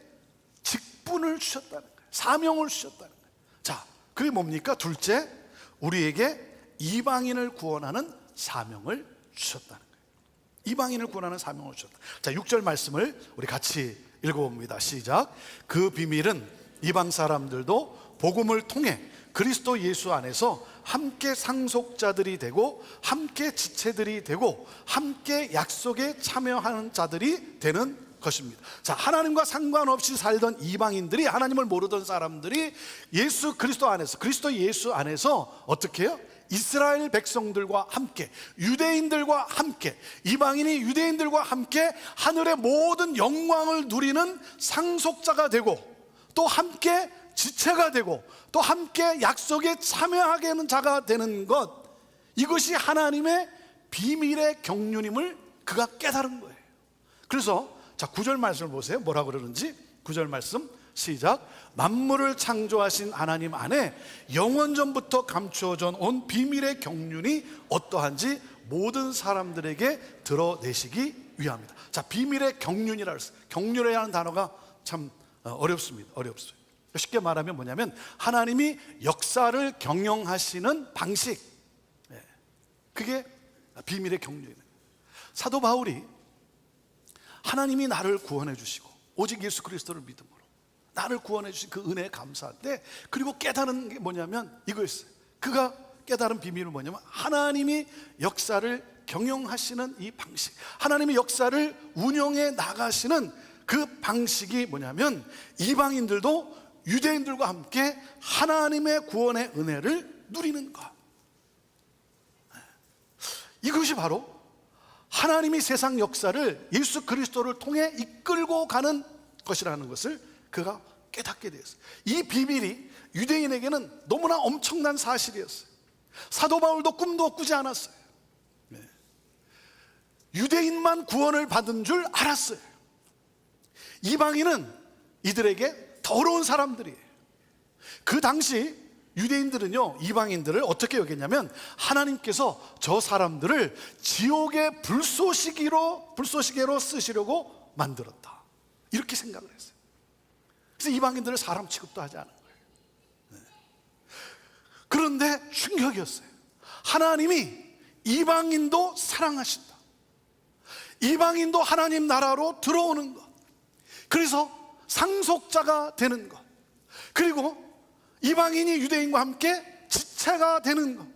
직분을 주셨다는 거예요. 사명을 주셨다는 거예요. 자, 그게 뭡니까? 둘째, 우리에게 이방인을 구원하는 사명을 주셨다는 거예요. 이방인을 구원하는 사명을 주셨다. 자, 6절 말씀을 우리 같이 읽어봅니다. 시작. 그 비밀은 이방 사람들도 복음을 통해 그리스도 예수 안에서 함께 상속자들이 되고 함께 지체들이 되고 함께 약속에 참여하는 자들이 되는 것입니다. 자, 하나님과 상관없이 살던 이방인들이, 하나님을 모르던 사람들이 예수 그리스도 안에서, 그리스도 예수 안에서 어떻게 해요? 이스라엘 백성들과 함께, 유대인들과 함께, 이방인이 유대인들과 함께 하늘의 모든 영광을 누리는 상속자가 되고, 또 함께 지체가 되고, 또 함께 약속에 참여하게 하는 자가 되는 것, 이것이 하나님의 비밀의 경륜임을 그가 깨달은 거예요. 그래서 자, 9절 말씀을 보세요. 뭐라고 그러는지. 9절 말씀 시작. 만물을 창조하신 하나님 안에 영원전부터 감추어져 온 비밀의 경륜이 어떠한지 모든 사람들에게 드러내시기 위함이다. 자, 비밀의 경륜이라고 했어요. 경륜이라는 단어가 참 어렵습니다. 어렵어요. 쉽게 말하면 뭐냐면 하나님이 역사를 경영하시는 방식, 그게 비밀의 경륜이에요. 사도 바울이 하나님이 나를 구원해 주시고 오직 예수 그리스도를 믿음으로 나를 구원해 주신 그 은혜에 감사한데, 그리고 깨달은 게 뭐냐면 이거였어요. 그가 깨달은 비밀은 뭐냐면 하나님이 역사를 경영하시는 이 방식, 하나님이 역사를 운영해 나가시는 그 방식이 뭐냐면 이방인들도 유대인들과 함께 하나님의 구원의 은혜를 누리는 것. 이것이 바로 하나님이 세상 역사를 예수 그리스도를 통해 이끌고 가는 것이라는 것을 그가 깨닫게 되었어요. 이 비밀이 유대인에게는 너무나 엄청난 사실이었어요. 사도 바울도 꿈도 꾸지 않았어요. 유대인만 구원을 받은 줄 알았어요. 이방인은 이들에게 더러운 사람들이에요. 그 당시 유대인들은요, 이방인들을 어떻게 여겼냐면 하나님께서 저 사람들을 지옥의 불쏘시개로 쓰시려고 만들었다, 이렇게 생각을 했어요. 그래서 이방인들을 사람 취급도 하지 않은 거예요. 그런데 충격이었어요. 하나님이 이방인도 사랑하신다, 이방인도 하나님 나라로 들어오는 것, 그래서 상속자가 되는 것, 그리고 이방인이 유대인과 함께 지체가 되는 것,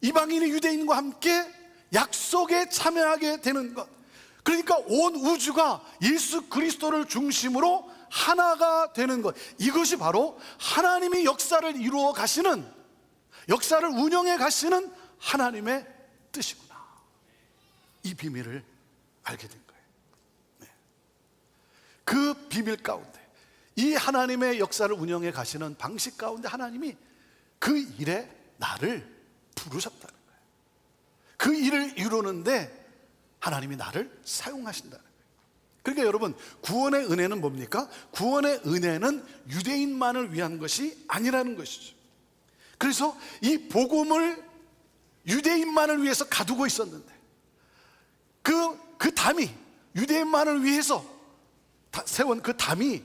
이방인이 유대인과 함께 약속에 참여하게 되는 것, 그러니까 온 우주가 예수 그리스도를 중심으로 하나가 되는 것, 이것이 바로 하나님이 역사를 이루어 가시는, 역사를 운영해 가시는 하나님의 뜻이구나, 이 비밀을 알게 된 거예요. 네. 그 비밀 가운데, 이 하나님의 역사를 운영해 가시는 방식 가운데 하나님이 그 일에 나를 부르셨다는 거예요. 그 일을 이루는데 하나님이 나를 사용하신다는 거예요. 그러니까 여러분, 구원의 은혜는 뭡니까? 구원의 은혜는 유대인만을 위한 것이 아니라는 것이죠. 그래서 이 복음을 유대인만을 위해서 가두고 있었는데 그 담이, 유대인만을 위해서 세운 그 담이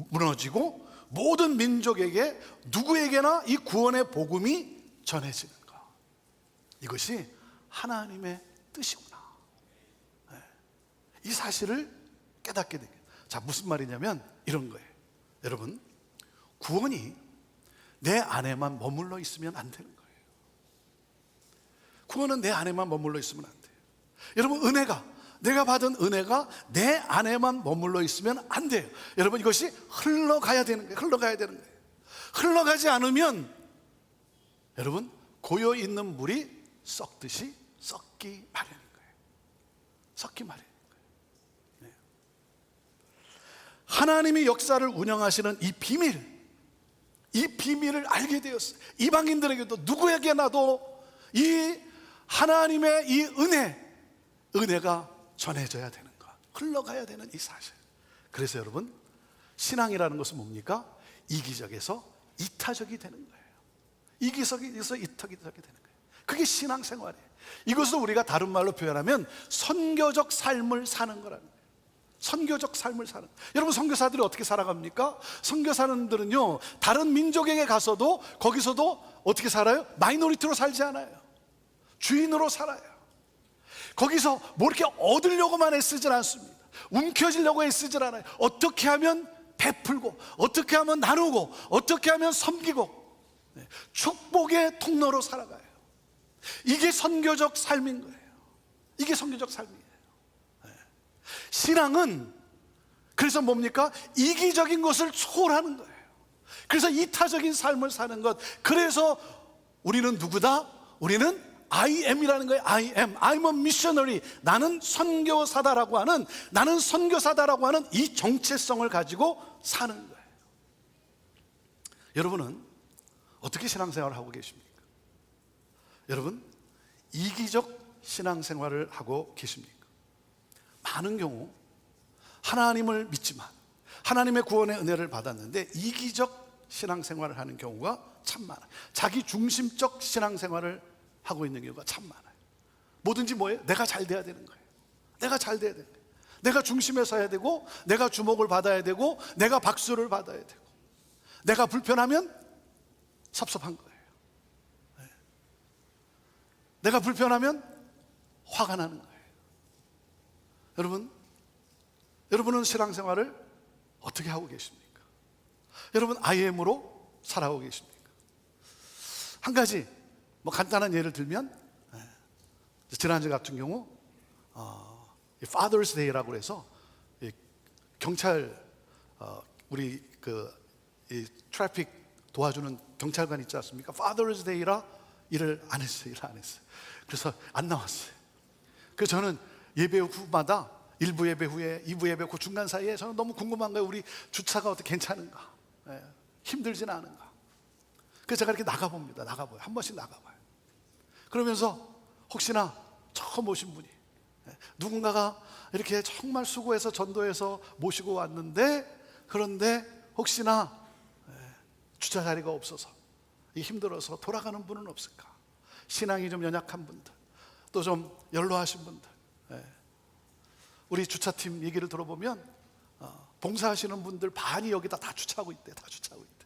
무너지고 모든 민족에게, 누구에게나 이 구원의 복음이 전해지는 것, 이것이 하나님의 뜻이구나. 이 사실을 깨닫게 됩니다. 자, 무슨 말이냐면 이런 거예요. 여러분, 구원이 내 안에만 머물러 있으면 안 되는 거예요. 구원은 내 안에만 머물러 있으면 안 돼요. 여러분, 내가 받은 은혜가 내 안에만 머물러 있으면 안 돼요. 여러분, 이것이 흘러가야 되는 거예요. 흘러가지 않으면 여러분, 고여 있는 물이 썩듯이 썩기 마련인 거예요. 네. 하나님이 역사를 운영하시는 이 비밀을 알게 되었어요. 이방인들에게도, 누구에게나도 이 하나님의 이 은혜가 전해져야 되는 것, 흘러가야 되는 이 사실. 그래서 여러분, 신앙이라는 것은 뭡니까? 이기적에서 이타적이 되는 거예요. 이기적에서 이타적이 되는 거예요. 그게 신앙생활이에요. 이것을 우리가 다른 말로 표현하면 선교적 삶을 사는 거라는 거예요. 선교적 삶을 사는. 여러분, 선교사들이 어떻게 살아갑니까? 선교사들은요, 다른 민족에게 가서도 거기서도 어떻게 살아요? 마이너리티로 살지 않아요. 주인으로 살아요. 거기서 뭐 이렇게 얻으려고만 애쓰질 않습니다. 움켜쥐려고 애쓰질 않아요. 어떻게 하면 베풀고, 어떻게 하면 나누고, 어떻게 하면 섬기고, 축복의 통로로 살아가요. 이게 선교적 삶인 거예요. 이게 선교적 삶이에요. 신앙은 그래서 뭡니까? 이기적인 것을 초월하는 거예요. 그래서 이타적인 삶을 사는 것. 그래서 우리는 누구다? 우리는 I am이라는 거예요. I'm a missionary. 나는 선교사다라고 하는, 이 정체성을 가지고 사는 거예요. 여러분은 어떻게 신앙생활을 하고 계십니까? 여러분, 이기적 신앙생활을 하고 계십니까? 많은 경우 하나님을 믿지만, 하나님의 구원의 은혜를 받았는데 이기적 신앙생활을 하는 경우가 참 많아요. 자기 중심적 신앙생활을 하고 있는 경우가 참 많아요. 뭐든지 뭐예요? 내가 잘 돼야 되는 거예요. 내가 잘 돼야 되는 거예요. 내가 중심에 서야 되고, 내가 주목을 받아야 되고, 내가 박수를 받아야 되고, 내가 불편하면 섭섭한 거예요. 내가 불편하면 화가 나는 거예요. 여러분은 신앙생활을 어떻게 하고 계십니까? 여러분, IM으로 살아가고 계십니까? 한 가지 뭐 간단한 예를 들면, 지난주 같은 경우 Father's Day라고 해서 경찰, 우리 이 트래픽 도와주는 경찰관 있지 않습니까? Father's Day라 일을 안 했어요. 그래서 안 나왔어요. 그래서 저는 예배 후마다 1부 예배 후에 2부 예배 그 중간 사이에 저는 너무 궁금한 거예요. 우리 주차가 어떻게 괜찮은가, 힘들지는 않은가. 그래서 제가 이렇게 나가봅니다. 한 번씩 나가봐요. 그러면서 혹시나 처음 오신 분이 누군가가 이렇게 정말 수고해서 전도해서 모시고 왔는데, 그런데 혹시나 주차 자리가 없어서 힘들어서 돌아가는 분은 없을까? 신앙이 좀 연약한 분들, 또 좀 연로하신 분들, 우리 주차팀 얘기를 들어보면 봉사하시는 분들 반이 여기다 다 주차하고 있대. 다 주차하고 있대.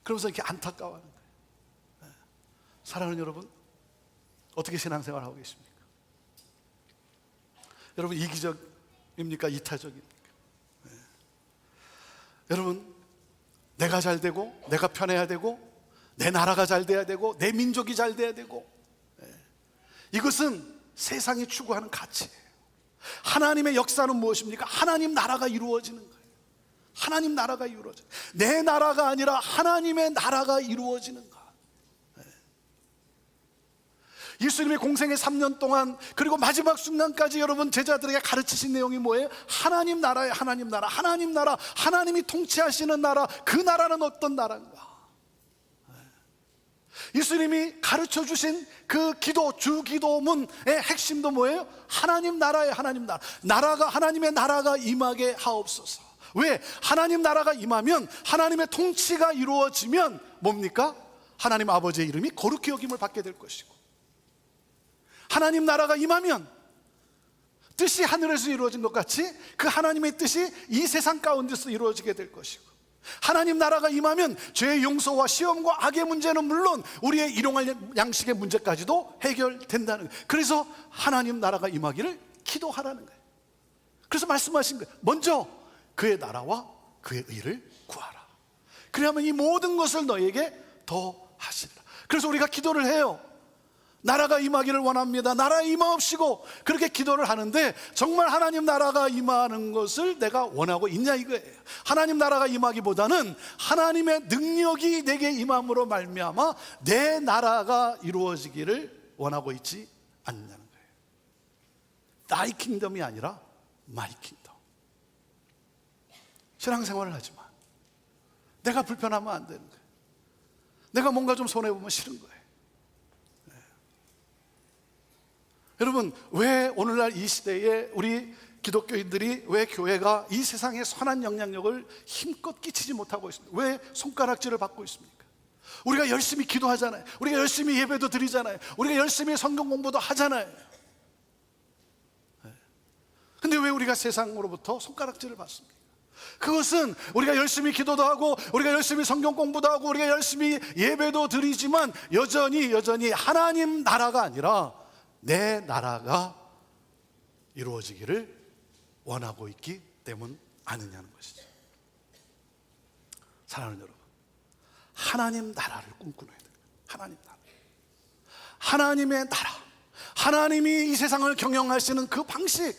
그러면서 이렇게 안타까워하는 거예요. 사랑하는 여러분, 어떻게 신앙생활 하고 계십니까? 여러분, 이기적입니까? 이타적입니까? 여러분, 내가 잘 되고, 내가 편해야 되고, 내 나라가 잘 돼야 되고, 내 민족이 잘 돼야 되고, 이것은 세상이 추구하는 가치예요. 하나님의 역사는 무엇입니까? 하나님 나라가 이루어지는 거예요. 하나님 나라가 이루어져요. 내 나라가 아니라 하나님의 나라가 이루어지는 것. 예수님의 공생의 3년 동안, 그리고 마지막 순간까지 여러분 제자들에게 가르치신 내용이 뭐예요? 하나님 나라예요. 하나님 나라, 하나님 나라, 하나님이 통치하시는 나라. 그 나라는 어떤 나라인가? 예수님이 가르쳐 주신 그 기도, 주기도문의 핵심도 뭐예요? 하나님 나라예요. 하나님 나라. 나라가, 하나님의 나라가 임하게 하옵소서. 왜? 하나님 나라가 임하면, 하나님의 통치가 이루어지면 뭡니까? 하나님 아버지의 이름이 거룩히 여김을 받게 될 것이고, 하나님 나라가 임하면 뜻이 하늘에서 이루어진 것 같이 그 하나님의 뜻이 이 세상 가운데서 이루어지게 될 것이고, 하나님 나라가 임하면 죄의 용서와 시험과 악의 문제는 물론 우리의 일용할 양식의 문제까지도 해결된다는 거예요. 그래서 하나님 나라가 임하기를 기도하라는 거예요. 그래서 말씀하신 거예요. 먼저 그의 나라와 그의 의를 구하라. 그래야만 이 모든 것을 너에게 더 하시리라. 그래서 우리가 기도를 해요. 나라가 임하기를 원합니다. 나라에 임하옵시고, 그렇게 기도를 하는데, 정말 하나님 나라가 임하는 것을 내가 원하고 있냐 이거예요. 하나님 나라가 임하기보다는 하나님의 능력이 내게 임함으로 말미암아 내 나라가 이루어지기를 원하고 있지 않냐는 거예요. 나의 킹덤이 아니라 마이 킹덤. 신앙생활을 하지만 내가 불편하면 안 되는 거예요. 내가 뭔가 좀 손해보면 싫은 거예요. 여러분, 왜 오늘날 이 시대에 우리 기독교인들이, 왜 교회가 이 세상에 선한 영향력을 힘껏 끼치지 못하고 있습니까? 왜 손가락질을 받고 있습니까? 우리가 열심히 기도하잖아요. 우리가 열심히 예배도 드리잖아요. 우리가 열심히 성경 공부도 하잖아요. 근데 왜 우리가 세상으로부터 손가락질을 받습니까? 그것은 우리가 열심히 기도도 하고, 우리가 열심히 성경 공부도 하고, 우리가 열심히 예배도 드리지만 여전히 하나님 나라가 아니라 내 나라가 이루어지기를 원하고 있기 때문 아니냐는 것이죠. 사랑하는 여러분, 하나님 나라를 꿈꾸어야 돼요. 하나님 나라, 하나님의 나라, 하나님이 이 세상을 경영하시는 그 방식,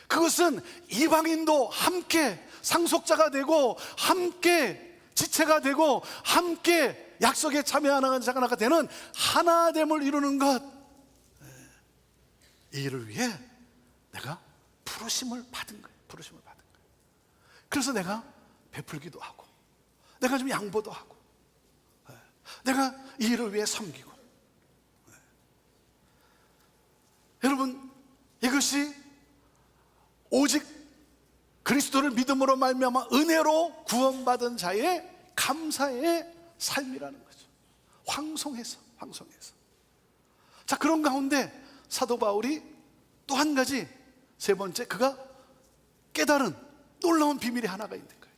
그것은 이방인도 함께 상속자가 되고, 함께 지체가 되고, 함께 약속에 참여하는 자가 되는 하나됨을 이루는 것, 이 일을 위해 내가 부르심을 받은 거예요. 부르심을 받은 거예요. 그래서 내가 베풀기도 하고, 내가 좀 양보도 하고, 내가 이 일을 위해 섬기고. 여러분, 이것이 오직 그리스도를 믿음으로 말미암아 은혜로 구원받은 자의 감사의 삶이라는 거죠. 황송해서. 자, 그런 가운데 사도 바울이 또 한 가지, 세 번째, 그가 깨달은 놀라운 비밀이 하나가 있는 거예요.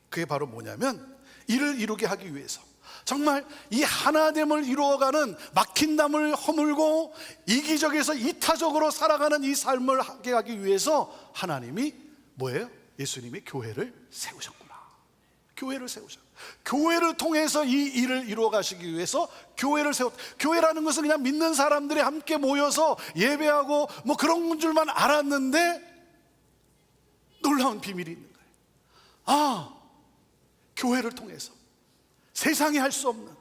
그게 바로 뭐냐면, 이를 이루게 하기 위해서, 정말 이 하나됨을 이루어가는, 막힌 담을 허물고 이기적에서 이타적으로 살아가는 이 삶을 하게 하기 위해서 하나님이 뭐예요? 예수님이 교회를 세우셨구나. 교회를 세우셨구나. 교회를 통해서 이 일을 이루어 가시기 위해서 교회를 세웠다. 교회라는 것은 그냥 믿는 사람들이 함께 모여서 예배하고 뭐 그런 줄만 알았는데, 놀라운 비밀이 있는 거예요. 아, 교회를 통해서 세상이 할 수 없는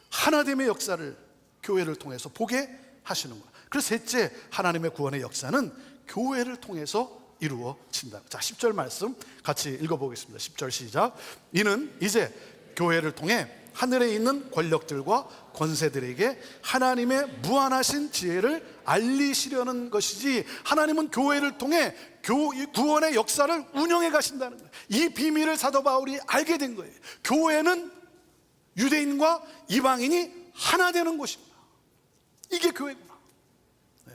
하나됨의 역사를 교회를 통해서 보게 하시는구나. 그래서 셋째, 하나님의 구원의 역사는 교회를 통해서 이루어진다. 자, 10절 말씀 같이 읽어보겠습니다. 10절 시작. 이는 이제 교회를 통해 하늘에 있는 권력들과 권세들에게 하나님의 무한하신 지혜를 알리시려는 것이지, 하나님은 교회를 통해 구원의 역사를 운영해 가신다는 거예요. 이 비밀을 사도 바울이 알게 된 거예요. 교회는 유대인과 이방인이 하나 되는 곳입니다. 이게 교회구나. 네.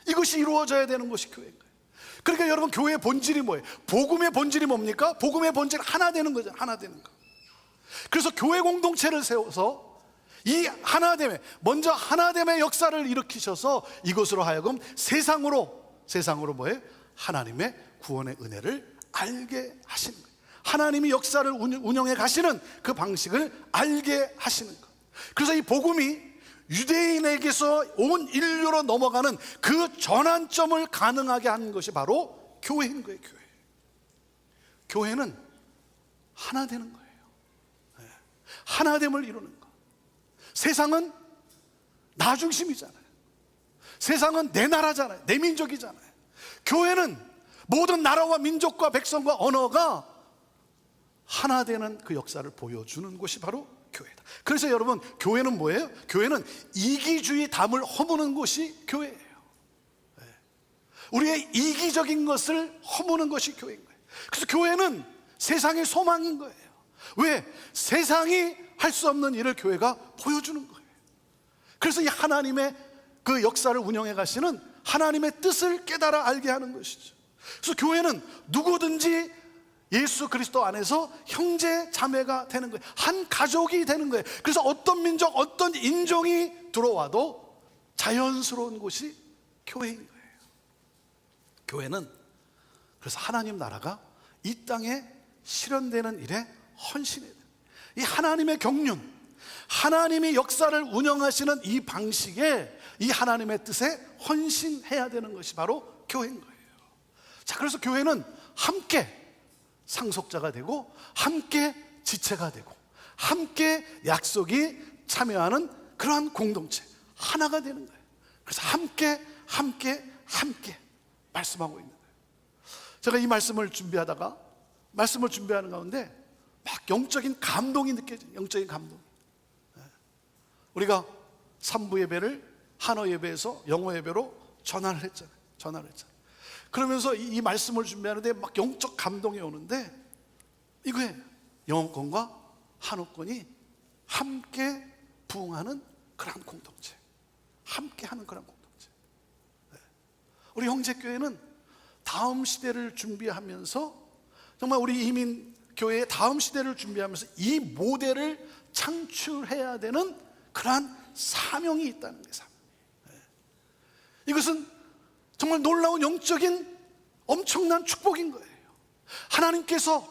이것이 이루어져야 되는 것이 교회인 거예요. 그러니까 여러분, 교회의 본질이 뭐예요? 복음의 본질이 뭡니까? 복음의 본질은 하나 되는 거죠. 하나 되는 거. 그래서 교회 공동체를 세워서 이 하나됨의, 먼저 하나됨의 역사를 일으키셔서 이것으로 하여금 세상으로 뭐예요? 하나님의 구원의 은혜를 알게 하시는 거예요. 하나님이 역사를 운영해 가시는 그 방식을 알게 하시는 것. 그래서 이 복음이 유대인에게서 온 인류로 넘어가는 그 전환점을 가능하게 하는 것이 바로 교회인 거예요. 교회는 하나 되는 거예요. 하나됨을 이루는 것. 세상은 나 중심이잖아요. 세상은 내 나라잖아요. 내 민족이잖아요. 교회는 모든 나라와 민족과 백성과 언어가 하나 되는 그 역사를 보여주는 곳이 바로 교회다. 그래서 여러분, 교회는 뭐예요? 교회는 이기주의 담을 허무는 곳이 교회예요. 우리의 이기적인 것을 허무는 것이 교회인 거예요. 그래서 교회는 세상의 소망인 거예요. 왜? 세상이 할 수 없는 일을 교회가 보여주는 거예요. 그래서 이 하나님의 그 역사를 운영해 가시는 하나님의 뜻을 깨달아 알게 하는 것이죠. 그래서 교회는 누구든지 예수 그리스도 안에서 형제 자매가 되는 거예요. 한 가족이 되는 거예요. 그래서 어떤 민족, 어떤 인종이 들어와도 자연스러운 곳이 교회인 거예요. 교회는 그래서 하나님 나라가 이 땅에 실현되는 일에 헌신해야 돼요. 이 하나님의 경륜, 하나님이 역사를 운영하시는 이 방식에, 이 하나님의 뜻에 헌신해야 되는 것이 바로 교회인 거예요. 자, 그래서 교회는 함께 상속자가 되고, 함께 지체가 되고, 함께 약속이 참여하는 그러한 공동체, 하나가 되는 거예요. 그래서 함께 말씀하고 있는 거예요. 제가 이 말씀을 준비하는 가운데 막 영적인 감동이 느껴져요. 영적인 감동. 우리가 3부 예배를 한어 예배에서 영어 예배로 전환을 했잖아요. 그러면서 이 말씀을 준비하는데 막 영적 감동이 오는데, 이거예요. 영어권과 한어권이 함께 부흥하는 그런 공동체, 함께 하는 그런 공동체. 우리 형제교회는 다음 시대를 준비하면서, 정말 우리 이민교회의 다음 시대를 준비하면서 이 모델을 창출해야 되는 그러한 사명이 있다는 거예요. 이것은 정말 놀라운 영적인 엄청난 축복인 거예요. 하나님께서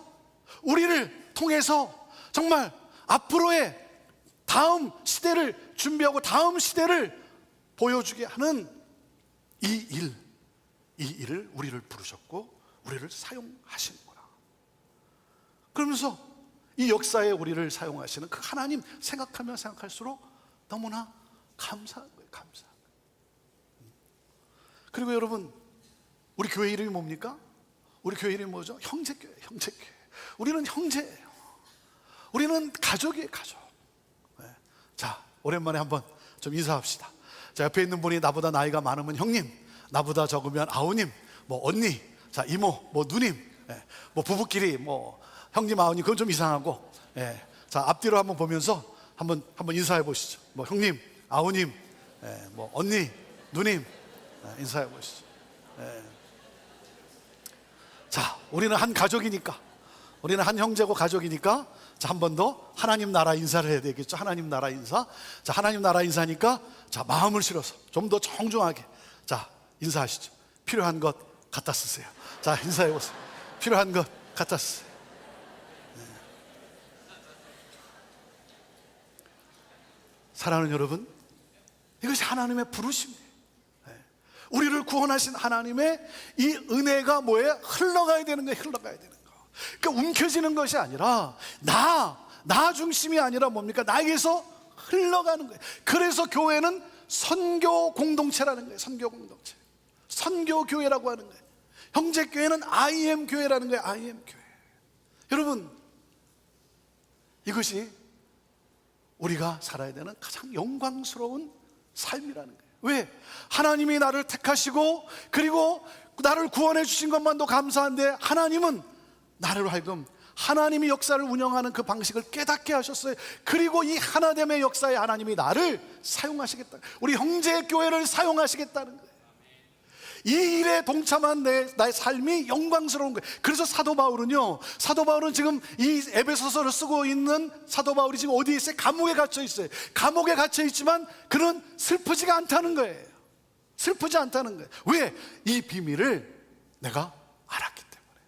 우리를 통해서 정말 앞으로의 다음 시대를 준비하고 다음 시대를 보여주게 하는 이 일을 우리를 부르셨고 우리를 사용하시는구나. 그러면서 이 역사에 우리를 사용하시는 그 하나님 생각하면 생각할수록 너무나 감사한 거예요. 감사한 거예요. 그리고 여러분, 우리 교회 이름이 뭡니까? 우리 교회 이름이 뭐죠? 형제교회. 형제교회. 우리는 형제예요. 우리는 가족이에요. 가족. 네. 자, 오랜만에 한번 좀 인사합시다. 자, 옆에 있는 분이 나보다 나이가 많으면 형님, 나보다 적으면 아우님, 뭐 언니, 자, 이모, 뭐 누님, 네. 뭐 부부끼리 뭐 형님, 아우님, 그건 좀 이상하고, 네. 자, 앞뒤로 한번 보면서 한번 인사해 보시죠. 뭐 형님, 아우님, 네. 뭐 언니, 누님, 네. 인사해 보시죠. 네. 자, 우리는 한 가족이니까, 우리는 한 형제고 가족이니까, 자, 한 번 더 하나님 나라 인사를 해야 되겠죠. 하나님 나라 인사. 자, 하나님 나라 인사니까, 자, 마음을 실어서 좀 더 정중하게, 자, 인사하시죠. 필요한 것 갖다 쓰세요. 자, 인사해 보세요. 필요한 것 갖다 쓰세요. 네. 사랑하는 여러분, 이것이 하나님의 부르심이에요. 우리를 구원하신 하나님의 이 은혜가 뭐예요? 흘러가야 되는 거예요. 흘러가야 되는 거. 그러니까 움켜지는 것이 아니라 나 중심이 아니라 뭡니까? 나에게서 흘러가는 거예요. 그래서 교회는 선교 공동체라는 거예요. 선교 공동체. 선교 교회라고 하는 거예요. 형제 교회는 IM 교회라는 거예요. IM 교회. 여러분, 이것이 우리가 살아야 되는 가장 영광스러운 삶이라는 거예요. 왜? 하나님이 나를 택하시고 그리고 나를 구원해 주신 것만도 감사한데 하나님은 나를 하여금 하나님이 역사를 운영하는 그 방식을 깨닫게 하셨어요. 그리고 이 하나됨의 역사에 하나님이 나를 사용하시겠다, 우리 형제의 교회를 사용하시겠다는 거예요. 이 일에 동참한 나의 삶이 영광스러운 거예요. 그래서 사도 바울은 지금 이 에베소서를 쓰고 있는 사도 바울이 지금 어디에 있어요? 감옥에 갇혀 있어요. 감옥에 갇혀 있지만 그는 슬프지가 않다는 거예요. 슬프지 않다는 거예요. 왜? 이 비밀을 내가 알았기 때문에.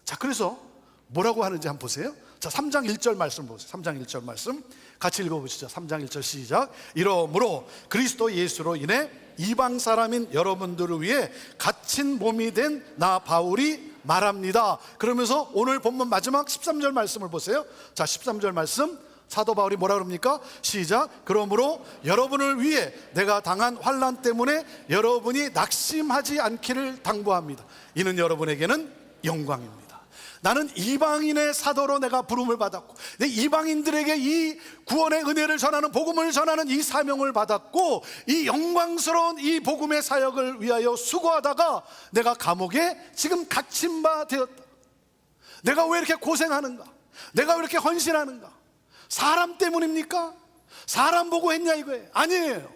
자, 그래서 뭐라고 하는지 한번 보세요. 자, 3장 1절 말씀 보세요. 3장 1절 말씀 같이 읽어보시죠. 3장 1절 시작. 이러므로 그리스도 예수로 인해 이방 사람인 여러분들을 위해 갇힌 몸이 된 나 바울이 말합니다. 그러면서 오늘 본문 마지막 13절 말씀을 보세요. 자, 13절 말씀 사도 바울이 뭐라 그럽니까? 시작. 그러므로 여러분을 위해 내가 당한 환난 때문에 여러분이 낙심하지 않기를 당부합니다. 이는 여러분에게는 영광입니다. 나는 이방인의 사도로 내가 부름을 받았고 내 이방인들에게 이 구원의 은혜를 전하는, 복음을 전하는 이 사명을 받았고 이 영광스러운 이 복음의 사역을 위하여 수고하다가 내가 감옥에 지금 갇힌 바 되었다. 내가 왜 이렇게 고생하는가? 내가 왜 이렇게 헌신하는가? 사람 때문입니까? 사람 보고 했냐 이거예요? 아니에요.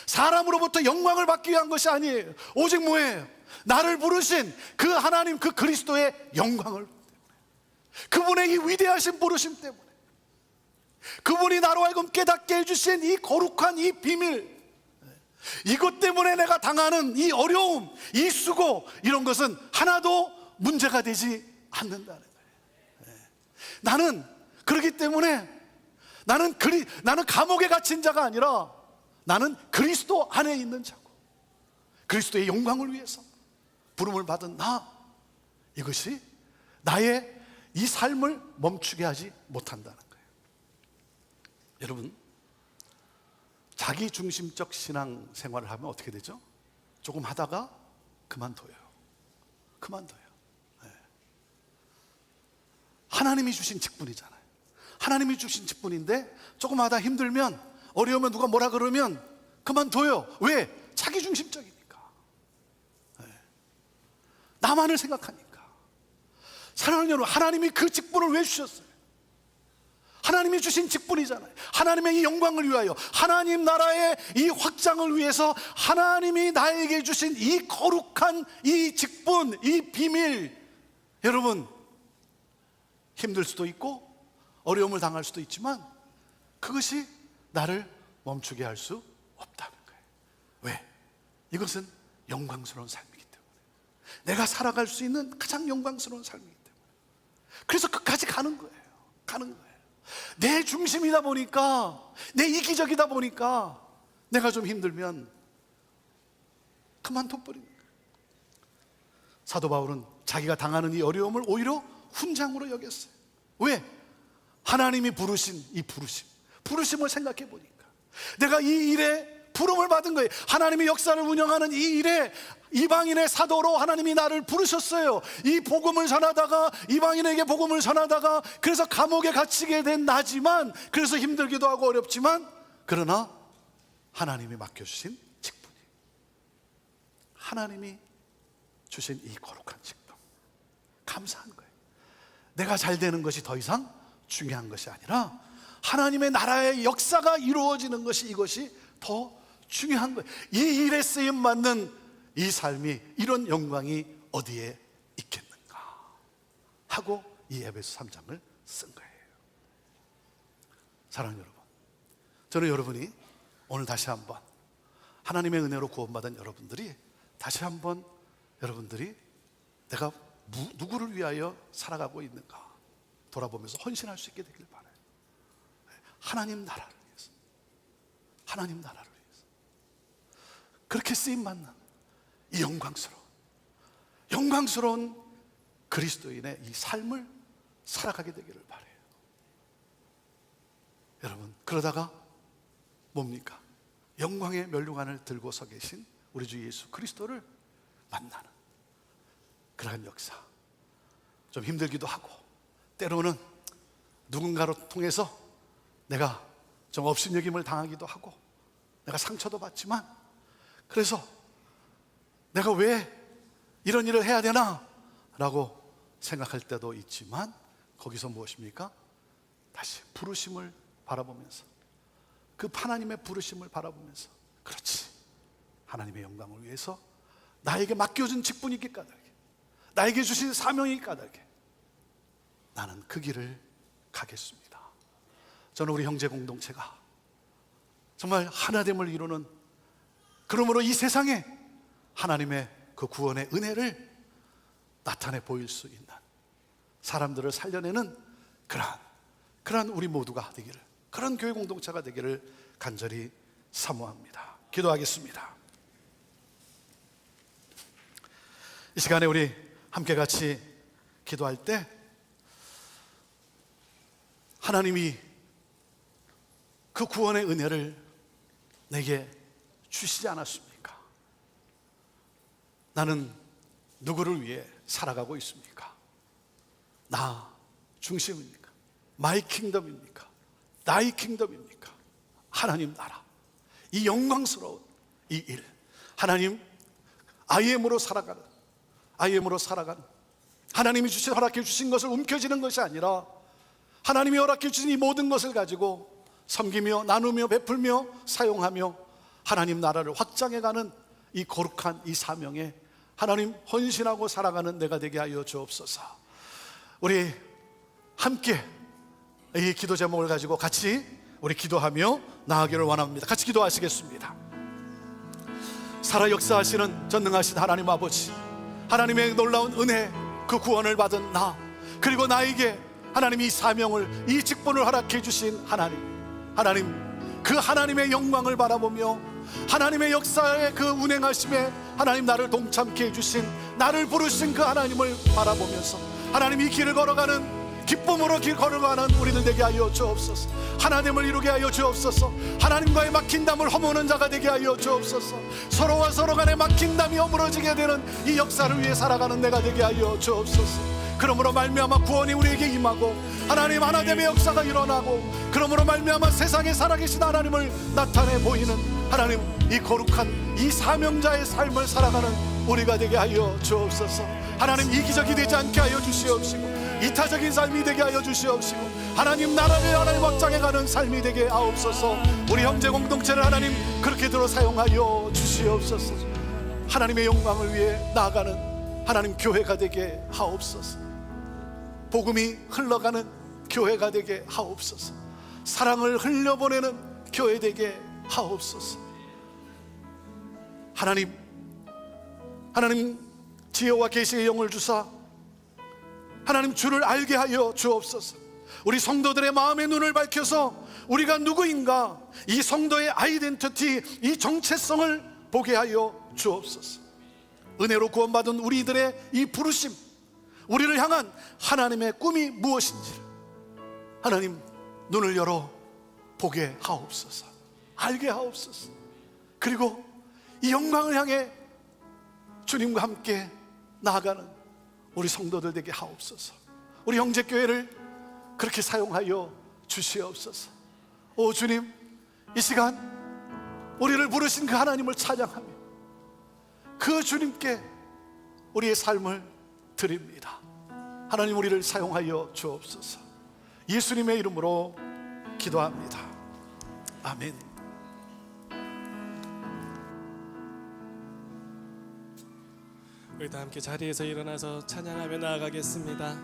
사람으로부터 영광을 받기 위한 것이 아니에요. 오직 뭐예요? 나를 부르신 그 하나님, 그 그리스도의 영광을 때문에, 그분의 이 위대하신 부르심 때문에, 그분이 나로 하여금 깨닫게 해주신 이 거룩한 이 비밀, 이것 때문에 내가 당하는 이 어려움, 이 수고, 이런 것은 하나도 문제가 되지 않는다는 거예요. 나는 그렇기 때문에 나는 감옥에 갇힌 자가 아니라 나는 그리스도 안에 있는 자고 그리스도의 영광을 위해서 부름을 받은 나, 이것이 나의 이 삶을 멈추게 하지 못한다는 거예요. 여러분, 자기중심적 신앙 생활을 하면 어떻게 되죠? 조금 하다가 그만둬요. 네. 하나님이 주신 직분이잖아요. 하나님이 주신 직분인데 조금 하다 힘들면, 어려우면, 누가 뭐라 그러면 그만둬요. 왜? 자기중심적이니까. 나만을 생각하니까. 사랑하는 여러분, 하나님이 그 직분을 왜 주셨어요? 하나님이 주신 직분이잖아요. 하나님의 이 영광을 위하여, 하나님 나라의 이 확장을 위해서 하나님이 나에게 주신 이 거룩한 이 직분, 이 비밀. 여러분, 힘들 수도 있고 어려움을 당할 수도 있지만 그것이 나를 멈추게 할 수 없다는 거예요. 왜? 이것은 영광스러운 삶이기 때문에, 내가 살아갈 수 있는 가장 영광스러운 삶이기 때문에. 그래서 끝까지 가는 거예요. 내 중심이다 보니까, 내 이기적이다 보니까 내가 좀 힘들면 그만둬버리는 거예요. 사도 바울은 자기가 당하는 이 어려움을 오히려 훈장으로 여겼어요. 왜? 하나님이 부르신 이 부르심을 생각해 보니까 내가 이 일에 부름을 받은 거예요. 하나님이 역사를 운영하는 이 일에 이방인의 사도로 하나님이 나를 부르셨어요. 이 복음을 전하다가, 이방인에게 복음을 전하다가, 그래서 감옥에 갇히게 된 나지만, 그래서 힘들기도 하고 어렵지만, 그러나 하나님이 맡겨주신 직분이, 하나님이 주신 이 거룩한 직분, 감사한 거예요. 내가 잘 되는 것이 더 이상 중요한 것이 아니라 하나님의 나라의 역사가 이루어지는 것이, 이것이 더 중요한 거예요. 이 일에 쓰임 받는 이 삶이, 이런 영광이 어디에 있겠는가 하고 이 에베소 3장을 쓴 거예요. 사랑하는 여러분, 저는 여러분이 오늘 다시 한번 하나님의 은혜로 구원받은 여러분들이 다시 한번 여러분들이 내가 누구를 위하여 살아가고 있는가 돌아보면서 헌신할 수 있게 되길 바라요. 하나님 나라를 위해서, 하나님 나라를 위해서 그렇게 쓰임받는 이 영광스러운 그리스도인의 이 삶을 살아가게 되기를 바라요. 여러분, 그러다가 뭡니까? 영광의 면류관을 들고 서 계신 우리 주 예수 그리스도를 만나는 그러한 역사. 좀 힘들기도 하고 때로는 누군가로 통해서 내가 좀 업신여김을 당하기도 하고 내가 상처도 받지만, 그래서 내가 왜 이런 일을 해야 되나 라고 생각할 때도 있지만, 거기서 무엇입니까? 다시 부르심을 바라보면서, 그 하나님의 부르심을 바라보면서, 그렇지, 하나님의 영광을 위해서 나에게 맡겨준 직분이기 까닭에, 나에게 주신 사명이기 까닭에 나는 그 길을 가겠습니다. 저는 우리 형제 공동체가 정말 하나됨을 이루는, 그러므로 이 세상에 하나님의 그 구원의 은혜를 나타내 보일 수 있는, 사람들을 살려내는 그러한 우리 모두가 되기를, 그런 교회 공동체가 되기를 간절히 사모합니다. 기도하겠습니다. 이 시간에 우리 함께 같이 기도할 때, 하나님이 그 구원의 은혜를 내게 주시지 않았습니까? 나는 누구를 위해 살아가고 있습니까? 나 중심입니까? 마이 킹덤입니까? 나의 킹덤입니까? 하나님 나라, 이 영광스러운 이 일, 하나님 IM으로 살아가는, 하나님이 허락해 주신 것을 움켜쥐는 것이 아니라 하나님이 허락해 주신 이 모든 것을 가지고 섬기며 나누며 베풀며 사용하며 하나님 나라를 확장해가는 이 거룩한 이 사명에 하나님 헌신하고 살아가는 내가 되게 하여 주옵소서. 우리 함께 이 기도 제목을 가지고 같이 우리 기도하며 나아가기를 원합니다. 같이 기도하시겠습니다. 살아 역사하시는 전능하신 하나님 아버지, 하나님의 놀라운 은혜, 그 구원을 받은 나, 그리고 나에게 하나님 이 사명을, 이 직분을 허락해 주신 하나님, 그 하나님의 영광을 바라보며 하나님의 역사의 그 운행하심에 하나님 나를 동참케 해주신, 나를 부르신 그 하나님을 바라보면서 하나님 이 길을 걸어가는, 기쁨으로 길 걸어가는 우리들 되게 하여 주옵소서. 하나님을 이루게 하여 주옵소서. 하나님과의 막힌담을 허무는 자가 되게 하여 주옵소서. 서로와 서로 간에 막힌담이 허물어지게 되는 이 역사를 위해 살아가는 내가 되게 하여 주옵소서. 그러므로 말미암아 구원이 우리에게 임하고 하나님 하나됨의 역사가 일어나고, 그러므로 말미암아 세상에 살아계신 하나님을 나타내 보이는 하나님 이 거룩한 이 사명자의 삶을 살아가는 우리가 되게 하여 주옵소서. 하나님 이기적이 되지 않게 하여 주시옵시고, 이타적인 삶이 되게 하여 주시옵시고, 하나님 나라를 하나님 확장해가는 삶이 되게 하옵소서. 우리 형제 공동체를 하나님 그렇게 들어 사용하여 주시옵소서. 하나님의 영광을 위해 나아가는 하나님 교회가 되게 하옵소서. 복음이 흘러가는 교회가 되게 하옵소서. 사랑을 흘려보내는 교회 되게 하옵소서. 하나님 지혜와 계시의 영을 주사 하나님 주를 알게 하여 주옵소서. 우리 성도들의 마음의 눈을 밝혀서 우리가 누구인가, 이 성도의 아이덴티티, 이 정체성을 보게 하여 주옵소서. 은혜로 구원받은 우리들의 이 부르심, 우리를 향한 하나님의 꿈이 무엇인지를 하나님 눈을 열어 보게 하옵소서. 알게 하옵소서. 그리고 이 영광을 향해 주님과 함께 나아가는 우리 성도들 되게 하옵소서. 우리 형제교회를 그렇게 사용하여 주시옵소서. 오 주님, 이 시간 우리를 부르신 그 하나님을 찬양하며 그 주님께 우리의 삶을 드립니다. 하나님 우리를 사용하여 주옵소서. 예수님의 이름으로 기도합니다. 아멘. 우리 다 함께 자리에서 일어나서 찬양하며 나아가겠습니다.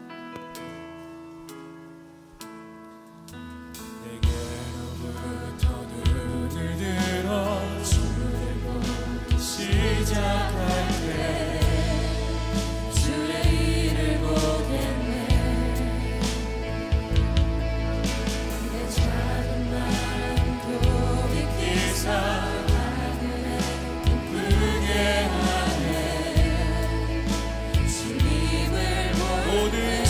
내게로부터 눈을 들어 주를 보기 시작할 때 주의 일을 보겠네. 내 작은 마음 돌이킬 하늘에 기쁘게 하네. 주님을 모든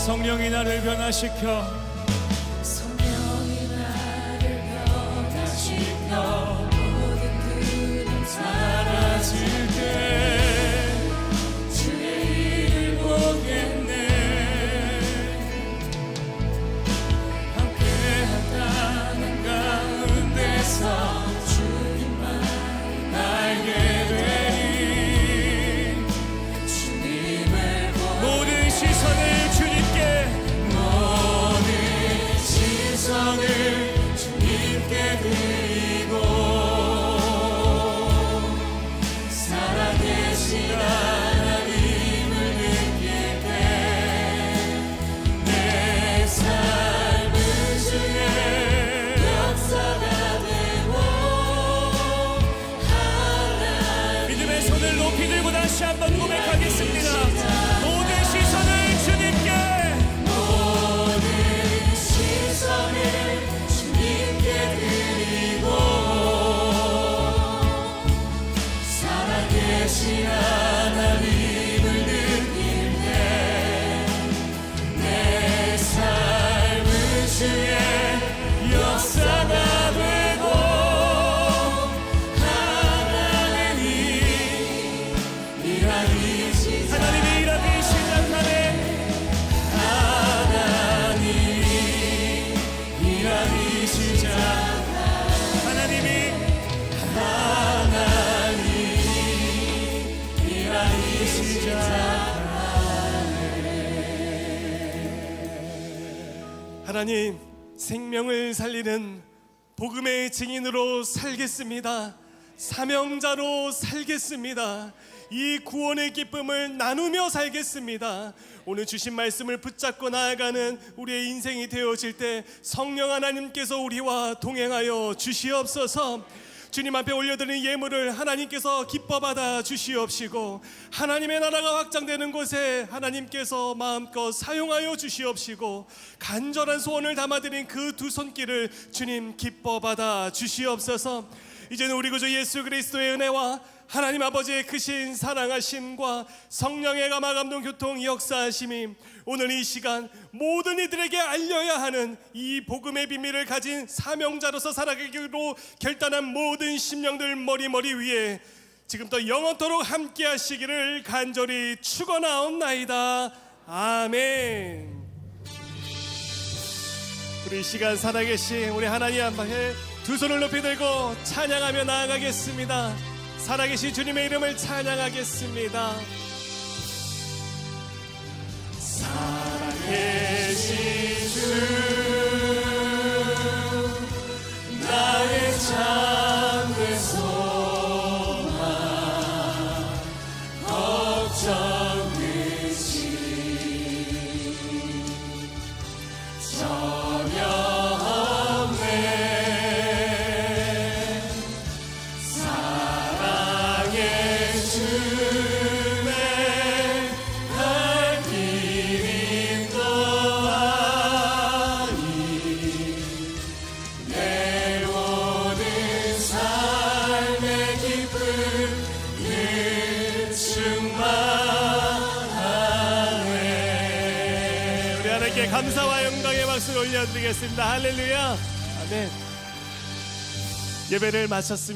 성령이 나를 변화시켜 성령이 나를 변화시켜 모든 그림 사라질 때 주의 일을 보겠네. 함께하다는 가운데서 주님만 알게 되리. 주님을 모든 시선을 주님께 모든 시선을 주님께 드리고 살아계신 하나님을 느낄 때 내 삶은 주의 역사가 되고 하나님 믿음의 손을 높이 들고 다시 한번 고백하겠습니다. 모든 시선을 주님께 모든 시선을 주님께 드리고 살아계신 하나님을 느낄 때 내 삶은 주의 역사가 되고 하나님이 일하기 시작 하나님이 일하기 시작하네. 일하기 시작 하나님이 일하기 시작 하나님, 생명을 살리는 복음의 증인으로 살겠습니다. 사명자로 살겠습니다. 이 구원의 기쁨을 나누며 살겠습니다. 오늘 주신 말씀을 붙잡고 나아가는 우리의 인생이 되어질 때 성령 하나님께서 우리와 동행하여 주시옵소서. 주님 앞에 올려드린 예물을 하나님께서 기뻐 받아 주시옵시고 하나님의 나라가 확장되는 곳에 하나님께서 마음껏 사용하여 주시옵시고 간절한 소원을 담아드린 그 두 손길을 주님 기뻐 받아 주시옵소서. 이제는 우리 구주 예수 그리스도의 은혜와 하나님 아버지의 크신 사랑하심과 성령의 감화감동 교통 역사하심이 오늘 이 시간 모든 이들에게 알려야 하는 이 복음의 비밀을 가진 사명자로서 살아가기로 결단한 모든 심령들 머리 위에 지금부터 영원토록 함께 하시기를 간절히 축원하옵나이다. 아멘. 우리 이 시간 살아계신 우리 하나님 앞에 두 손을 높이 들고 찬양하며 나아가겠습니다. 살아계신 주님의 이름을 찬양하겠습니다. 살아계신 주 나의 참된 소망 걱정 끝이 전혀 없네. 사랑의 주의 갈 길이 또하니 내 모든 삶의 기쁨 늘 충만하네. 우리 하나님께 감사와 영광의 박수를 올려드리겠습니다. 할렐루야. 아멘. 예배를 마쳤습니다.